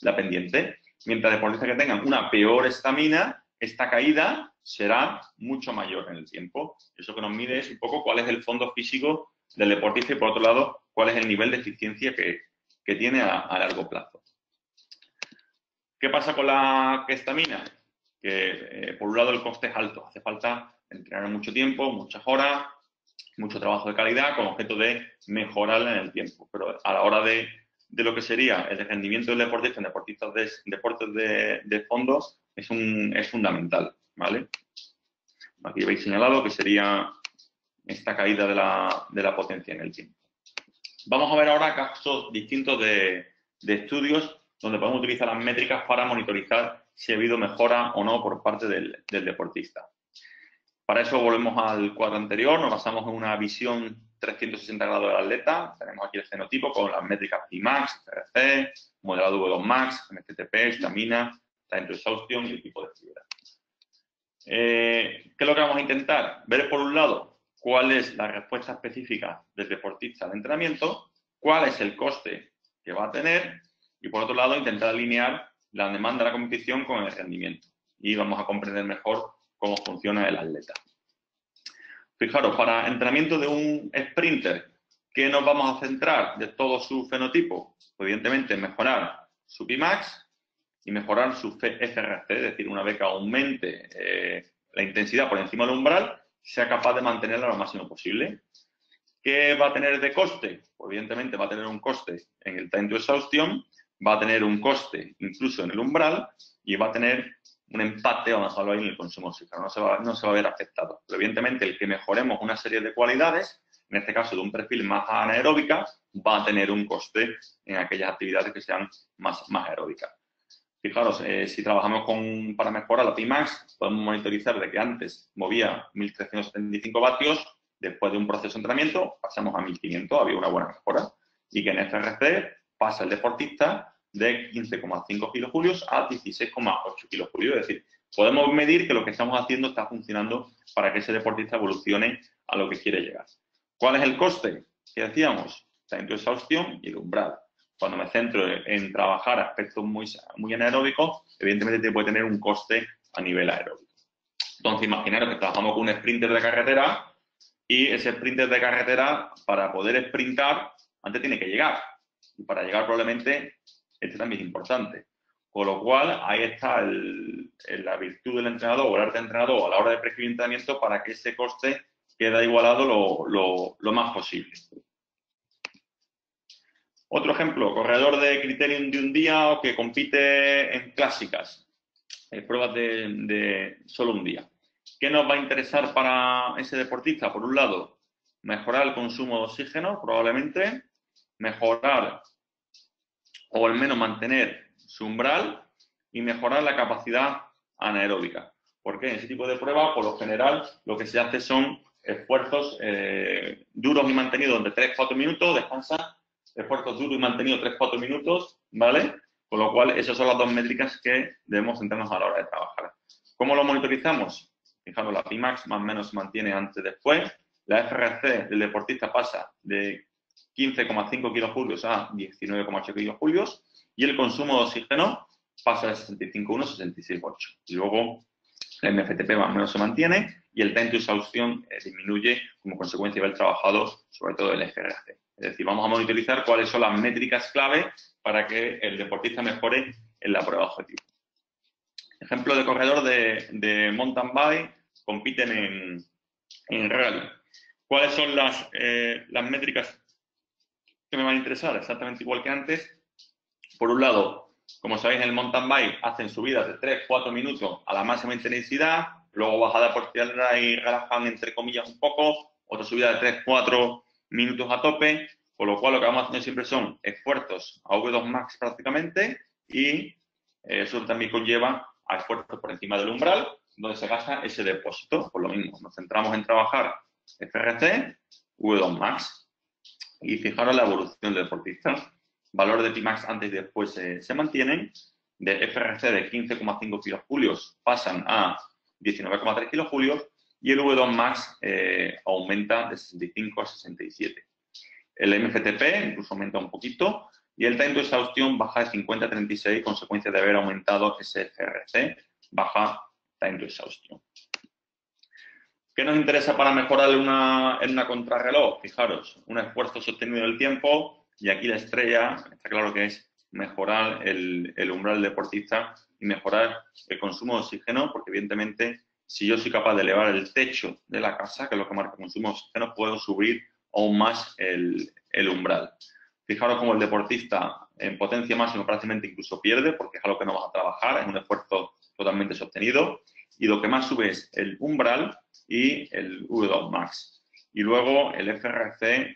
la pendiente. Mientras deportistas que tengan una peor estamina, esta caída será mucho mayor en el tiempo. Eso que nos mide es un poco cuál es el fondo físico del deportista y, por otro lado, cuál es el nivel de eficiencia que tiene a largo plazo. ¿Qué pasa con la estamina? Que por un lado el coste es alto, hace falta entrenar mucho tiempo, muchas horas, mucho trabajo de calidad con objeto de mejorarla en el tiempo, pero a la hora de lo que sería el rendimiento del deportista en deportes de fondo es fundamental, ¿vale? Aquí habéis señalado que sería esta caída de la potencia en el tiempo. Vamos a ver ahora casos distintos de estudios donde podemos utilizar las métricas para monitorizar si ha habido mejora o no por parte del deportista. Para eso volvemos al cuadro anterior, nos basamos en una visión 360 grados del atleta. Tenemos aquí el fenotipo con las métricas P-Max, FRC, modelado V2 MCTP, estamina, time to exhaustion y el tipo de fibra. ¿Qué es lo que vamos a intentar? Ver por un lado cuál es la respuesta específica del deportista al entrenamiento, cuál es el coste que va a tener y, por otro lado, intentar alinear la demanda de la competición con el rendimiento. Y vamos a comprender mejor cómo funciona el atleta. Fijaros, para entrenamiento de un sprinter, ¿qué nos vamos a centrar de todo su fenotipo? Pues, evidentemente, mejorar su P-Max y mejorar su FRC, es decir, una vez que aumente la intensidad por encima del umbral, sea capaz de mantenerla lo máximo posible. ¿Qué va a tener de coste? Pues evidentemente va a tener un coste en el time to exhaustion, va a tener un coste incluso en el umbral y va a tener un empate, vamos a hablar ahí, en el consumo de oxígeno. No se va a ver afectado. Pero evidentemente el que mejoremos una serie de cualidades, en este caso de un perfil más anaeróbica, va a tener un coste en aquellas actividades que sean más aeróbicas. Fijaros, si trabajamos para mejorar la P-Max, podemos monitorizar de que antes movía 1.375 vatios, después de un proceso de entrenamiento pasamos a 1.500, había una buena mejora. Y que en FRC pasa el deportista de 15,5 kilojulios a 16,8 kilojulios. Es decir, podemos medir que lo que estamos haciendo está funcionando para que ese deportista evolucione a lo que quiere llegar. ¿Cuál es el coste? ¿Qué decíamos? Time to exhaustion y el umbral. Cuando me centro en trabajar aspectos muy anaeróbicos, evidentemente te puede tener un coste a nivel aeróbico. Entonces, imaginaros que trabajamos con un sprinter de carretera y ese sprinter de carretera, para poder sprintar, antes tiene que llegar. Y para llegar probablemente, este también es importante. Con lo cual, ahí está la virtud del entrenador o el arte del entrenador a la hora de prescribir entrenamiento para que ese coste quede igualado lo más posible. Otro ejemplo, corredor de criterium de un día o que compite en clásicas, pruebas de solo un día. ¿Qué nos va a interesar para ese deportista? Por un lado, mejorar el consumo de oxígeno, probablemente, mejorar o al menos mantener su umbral y mejorar la capacidad anaeróbica. Porque en ese tipo de pruebas, por lo general, lo que se hace son esfuerzos duros y mantenidos de 3-4 minutos, descansa, esfuerzos duros y mantenidos 3-4 minutos, ¿vale? Con lo cual, esas son las dos métricas que debemos centrarnos a la hora de trabajar. ¿Cómo lo monitorizamos? Fijaros, la P-Max más o menos se mantiene antes y después. La FRC del deportista pasa de 15,5 kilojulios a 19,8 kilojulios y el consumo de oxígeno pasa de 65,1 a 66,8. Y luego el MFTP más o menos se mantiene y el time to exhaustion disminuye como consecuencia de haber trabajado sobre todo el FRC. Es decir, vamos a monitorizar cuáles son las métricas clave para que el deportista mejore en la prueba objetivo. Ejemplo de corredor de mountain bike, compiten en rally. ¿Cuáles son las métricas que me van a interesar? Exactamente igual que antes. Por un lado, como sabéis, en el mountain bike hacen subidas de 3-4 minutos a la máxima intensidad, luego bajada por tierra y relajan entre comillas un poco, otra subida de 3-4 minutos a tope, con lo cual lo que vamos haciendo siempre son esfuerzos a V2 max prácticamente y eso también conlleva a esfuerzos por encima del umbral, donde se gasta ese depósito. Por lo mismo, nos centramos en trabajar FRC, V2 max y fijaros la evolución del deportista. Valor de P-Max antes y después se mantienen de FRC de 15,5 kilojulios pasan a 19,3 kilojulios y el V2 Max aumenta de 65 a 67. El MFTP incluso aumenta un poquito y el time to exhaustión baja de 50 a 36, consecuencia de haber aumentado ese FRC, baja time to exhaustión. ¿Qué nos interesa para mejorar en una contrarreloj? Fijaros, un esfuerzo sostenido en el tiempo y aquí la estrella, está claro que es mejorar el umbral deportista y mejorar el consumo de oxígeno, porque evidentemente si yo soy capaz de elevar el techo de la casa, que es lo que marca el consumo de oxígeno, puedo subir aún más el umbral. Fijaros cómo el deportista en potencia máxima prácticamente incluso pierde, porque es algo que no va a trabajar, es un esfuerzo totalmente sostenido, y lo que más sube es el umbral y el V2 Max. Y luego el FRC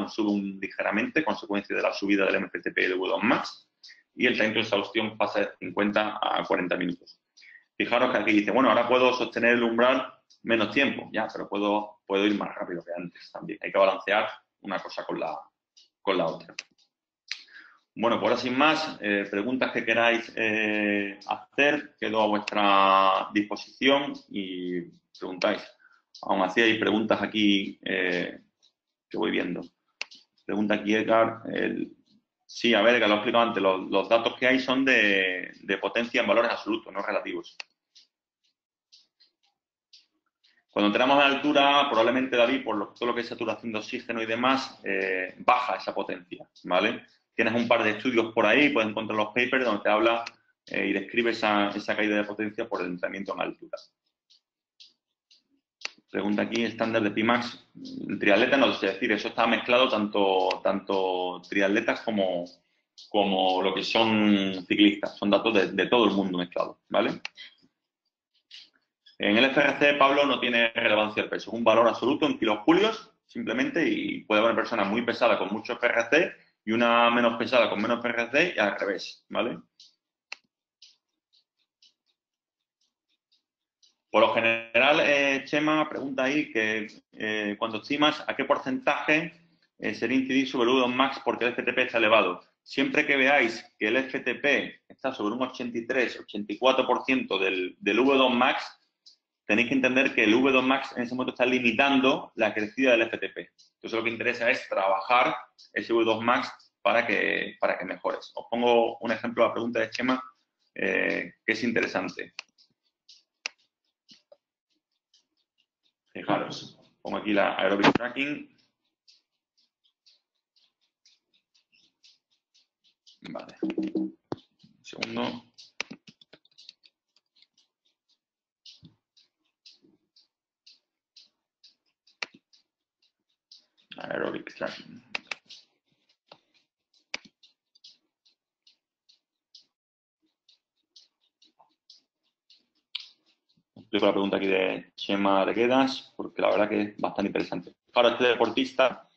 sube ligeramente, consecuencia de la subida del MFTP y del V2 Max, y el time to exhaustión pasa de 50 a 40 minutos. Fijaros que aquí dice, bueno, ahora puedo sostener el umbral menos tiempo, ya, pero puedo ir más rápido que antes también. Hay que balancear una cosa con la otra. Bueno, pues ahora sin más, preguntas que queráis hacer, quedo a vuestra disposición y preguntáis. Aún así hay preguntas aquí que voy viendo. Pregunta aquí Edgar. Sí, a ver, que lo he explicado antes. Los datos que hay son de potencia en valores absolutos, no relativos. Cuando entramos en altura, probablemente, David, por todo lo que es saturación de oxígeno y demás, baja esa potencia, ¿vale? Tienes un par de estudios por ahí, puedes encontrar los papers donde te habla y describe esa caída de potencia por el entrenamiento en altura. Pregunta aquí, estándar de Pimax. El triatleta no sé decir, eso está mezclado tanto triatletas como lo que son ciclistas. Son datos de todo el mundo mezclados, ¿vale? En el FRC, Pablo, no tiene relevancia el peso. Es un valor absoluto en kilojulios, simplemente, y puede haber una persona muy pesada con mucho FRC y una menos pesada con menos FRC y al revés, ¿vale? Por lo general, Chema pregunta ahí que cuando estimas a qué porcentaje sería incidir sobre el V2 Max porque el FTP está elevado. Siempre que veáis que el FTP está sobre un 83-84% del V2 Max, tenéis que entender que el V2 Max en ese momento está limitando la crecida del FTP. Entonces lo que interesa es trabajar ese V2 Max para que mejores. Os pongo un ejemplo de la pregunta de Chema que es interesante. Fijaros, pongo aquí la aerobic tracking. Vale. Un segundo. Aerobic tracking. Explico la pregunta aquí de Chema de Quedas, porque la verdad que es bastante interesante. Claro, este deportista,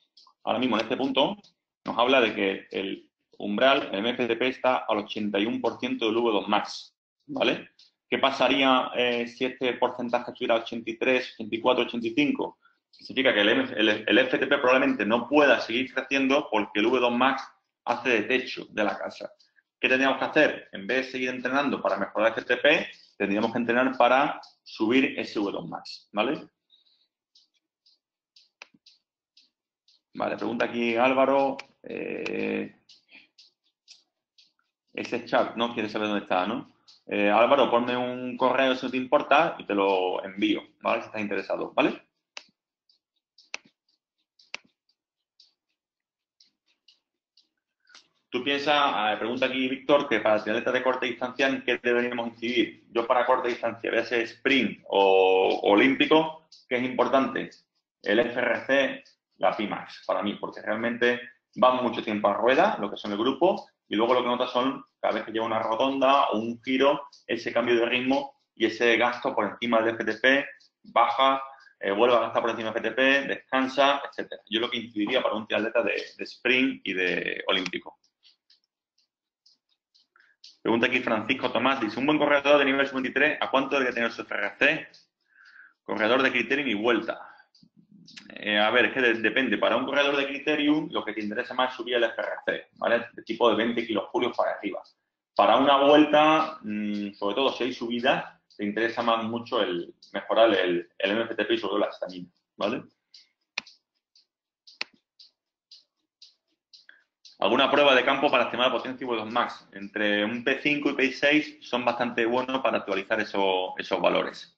ahora mismo en este punto, nos habla de que el umbral, el MFTP, está al 81% del V2 Max, ¿vale? ¿Qué pasaría si este porcentaje estuviera al 83, 84, 85? Significa que el FTP probablemente no pueda seguir creciendo porque el V2 Max hace de techo de la casa. ¿Qué tendríamos que hacer? En vez de seguir entrenando para mejorar el FTP, tendríamos que entrenar para subir ese V2 Max, ¿vale? Vale, pregunta aquí Álvaro. Ese chat, ¿no? Quieres saber dónde está, ¿no? Álvaro, ponme un correo si no te importa y te lo envío, ¿vale? Si estás interesado, ¿vale? Tú piensas, pregunta aquí Víctor, que para triatletas de corta distancia, ¿en qué deberíamos incidir? Yo para corta distancia, ya sea sprint o olímpico, ¿qué es importante? El FRC, la Pimax, para mí, porque realmente van mucho tiempo a rueda, lo que son el grupo, y luego lo que notas son, cada vez que lleva una rotonda o un giro, ese cambio de ritmo y ese gasto por encima del FTP, baja, vuelve a gastar por encima del FTP, descansa, etc. Yo lo que incidiría para un triatleta de sprint y de olímpico. Pregunta aquí Francisco Tomás, dice, un buen corredor de nivel 53, ¿a cuánto debe tener su FRC? Corredor de Criterium y vuelta. A ver, es que depende. Para un corredor de Criterium, lo que te interesa más es subir el FRC, ¿vale? De tipo de 20 kilojulios para arriba. Para una vuelta, sobre todo si hay subidas, te interesa más mucho mejorar el MFTP y sobre todo la estamina, ¿vale? Alguna prueba de campo para estimar la potencia y V2 Max. Entre un P5 y P6 son bastante buenos para actualizar esos valores.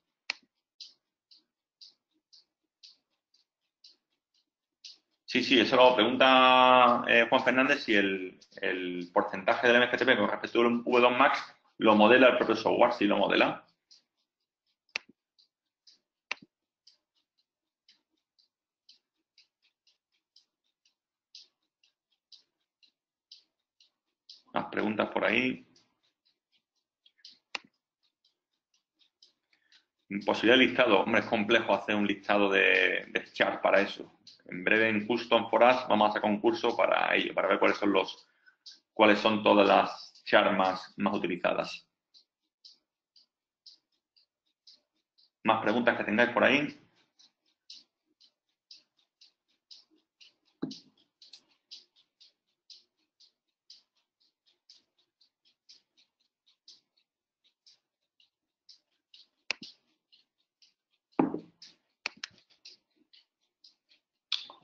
Sí, sí, eso lo pregunta Juan Fernández si el porcentaje del MFTP con respecto al V2 Max lo modela el propio software, si lo modela. Más preguntas por ahí. Posibilidad de listado. Hombre, es complejo hacer un listado de chart para eso. En breve en Custom for Us vamos a sacar un curso para ello, para ver cuáles son todas las charts más utilizadas. Más preguntas que tengáis por ahí.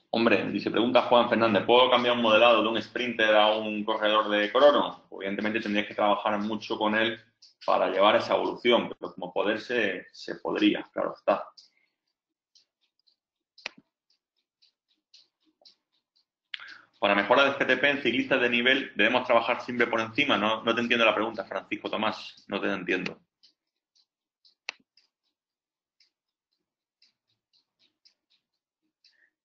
Hombre, dice, pregunta Juan Fernández, ¿puedo cambiar un modelado de un sprinter a un corredor de crono? Evidentemente tendrías que trabajar mucho con él para llevar esa evolución, pero como poder se podría, claro está. Para mejora de FTP en ciclistas de nivel, ¿debemos trabajar siempre por encima? No te entiendo la pregunta, Francisco Tomás, no te entiendo.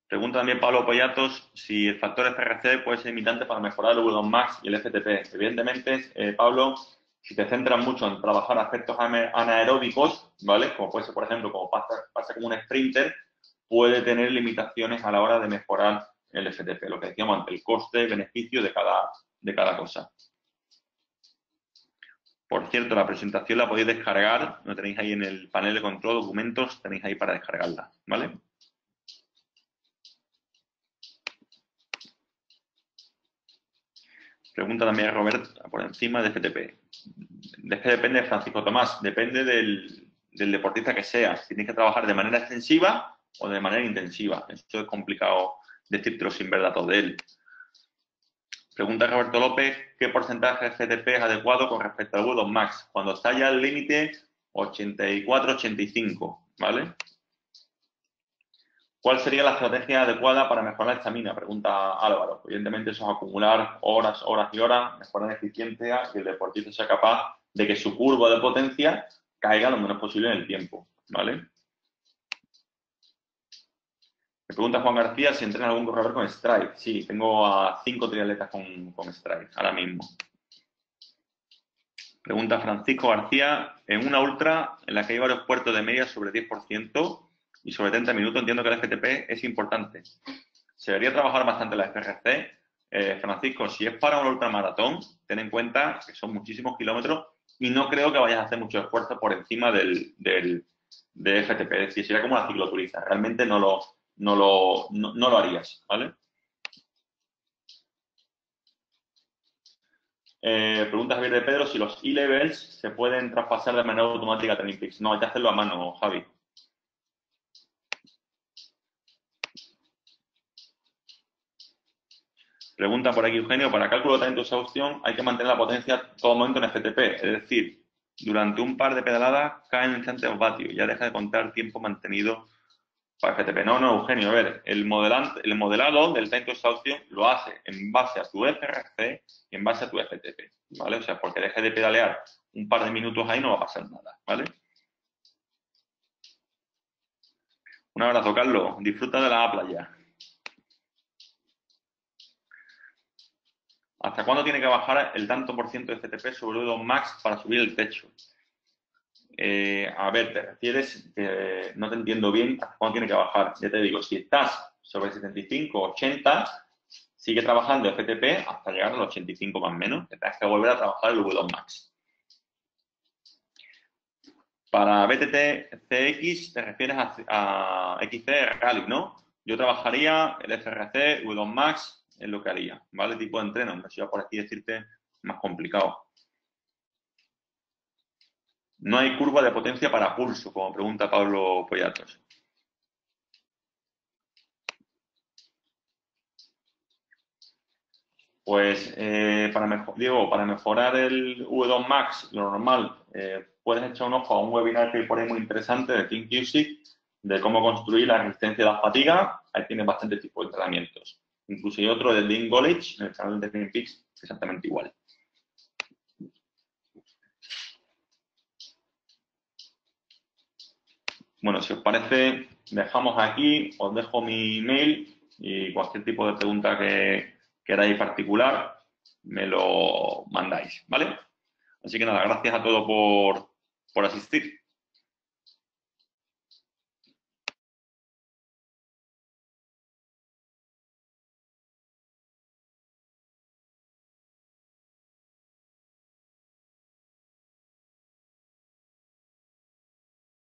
Pregunta también Pablo Poyatos si el factor FRC puede ser limitante para mejorar el V2 Max y el FTP. Evidentemente, Pablo, si te centras mucho en trabajar aspectos anaeróbicos, ¿vale? Como puede ser, por ejemplo, como pasa con un sprinter, puede tener limitaciones a la hora de mejorar el FTP, lo que decíamos antes, el coste-beneficio de cada cosa. Por cierto, la presentación la podéis descargar, lo tenéis ahí en el panel de control, documentos, tenéis ahí para descargarla, ¿vale? Pregunta también Robert por encima de FTP. De que depende de Francisco Tomás, depende del deportista que sea. Si tienes que trabajar de manera extensiva o de manera intensiva. Esto es complicado decírtelo sin ver datos de él. Pregunta Roberto López, ¿qué porcentaje de FTP es adecuado con respecto al V2 Max? Cuando está ya al límite 84-85, ¿vale? ¿Cuál sería la estrategia adecuada para mejorar la estamina? Pregunta Álvaro. Evidentemente eso es acumular horas, horas y horas, mejorar la eficiencia y el deportista sea capaz de que su curva de potencia caiga lo menos posible en el tiempo, ¿vale? Me pregunta Juan García si entrena algún corredor con Stride. Sí, tengo a 5 triatletas con Stride ahora mismo. Pregunta Francisco García, en una ultra en la que hay varios puertos de media sobre 10% y sobre 30 minutos, entiendo que el FTP es importante. Se debería trabajar bastante la FRC. Francisco, si es para un ultramaratón, ten en cuenta que son muchísimos kilómetros y no creo que vayas a hacer mucho esfuerzo por encima de FTP. Es decir, sería como la cicloturista. Realmente no lo harías, ¿vale? Pregunta Javier de Pedro si los E-levels se pueden traspasar de manera automática a Trainingpeaks. No, hay que hacerlo a mano, Javi. Pregunta por aquí Eugenio, para cálculo de talento de exhaustión hay que mantener la potencia todo momento en FTP, es decir, durante un par de pedaladas cae en el instante de vatios, ya deja de contar tiempo mantenido para FTP. No, Eugenio, a ver, el modelado del talento de exhaustión lo hace en base a tu FRC y en base a tu FTP, ¿vale? O sea, porque deje de pedalear un par de minutos ahí no va a pasar nada, ¿vale? Un abrazo, Carlos. Disfruta de la playa. ¿Hasta cuándo tiene que bajar el tanto por ciento de FTP sobre V2 Max para subir el techo? A ver, te refieres, no te entiendo bien hasta cuándo tiene que bajar. Ya te digo, si estás sobre 75, 80, sigue trabajando FTP hasta llegar al 85 más o menos. Te tienes que volver a trabajar el V2 Max. Para BTT CX te refieres a XC Rally, ¿no? Yo trabajaría el FRC, V2 Max, es lo que haría, ¿vale? Tipo de entreno, me iba por aquí decirte más complicado. No hay curva de potencia para pulso, como pregunta Pablo Pollatos. Pues para mejorar el V2 Max, lo normal, puedes echar un ojo a un webinar que hay por ahí muy interesante de Think Music, de cómo construir la resistencia a la fatiga. Ahí tienes bastantes tipos de entrenamientos. Incluso hay otro de Dean Golich en el canal de TwinPix, exactamente igual. Bueno, si os parece, dejamos aquí, os dejo mi email y cualquier tipo de pregunta que queráis particular, me lo mandáis, ¿vale? Así que nada, gracias a todos por asistir.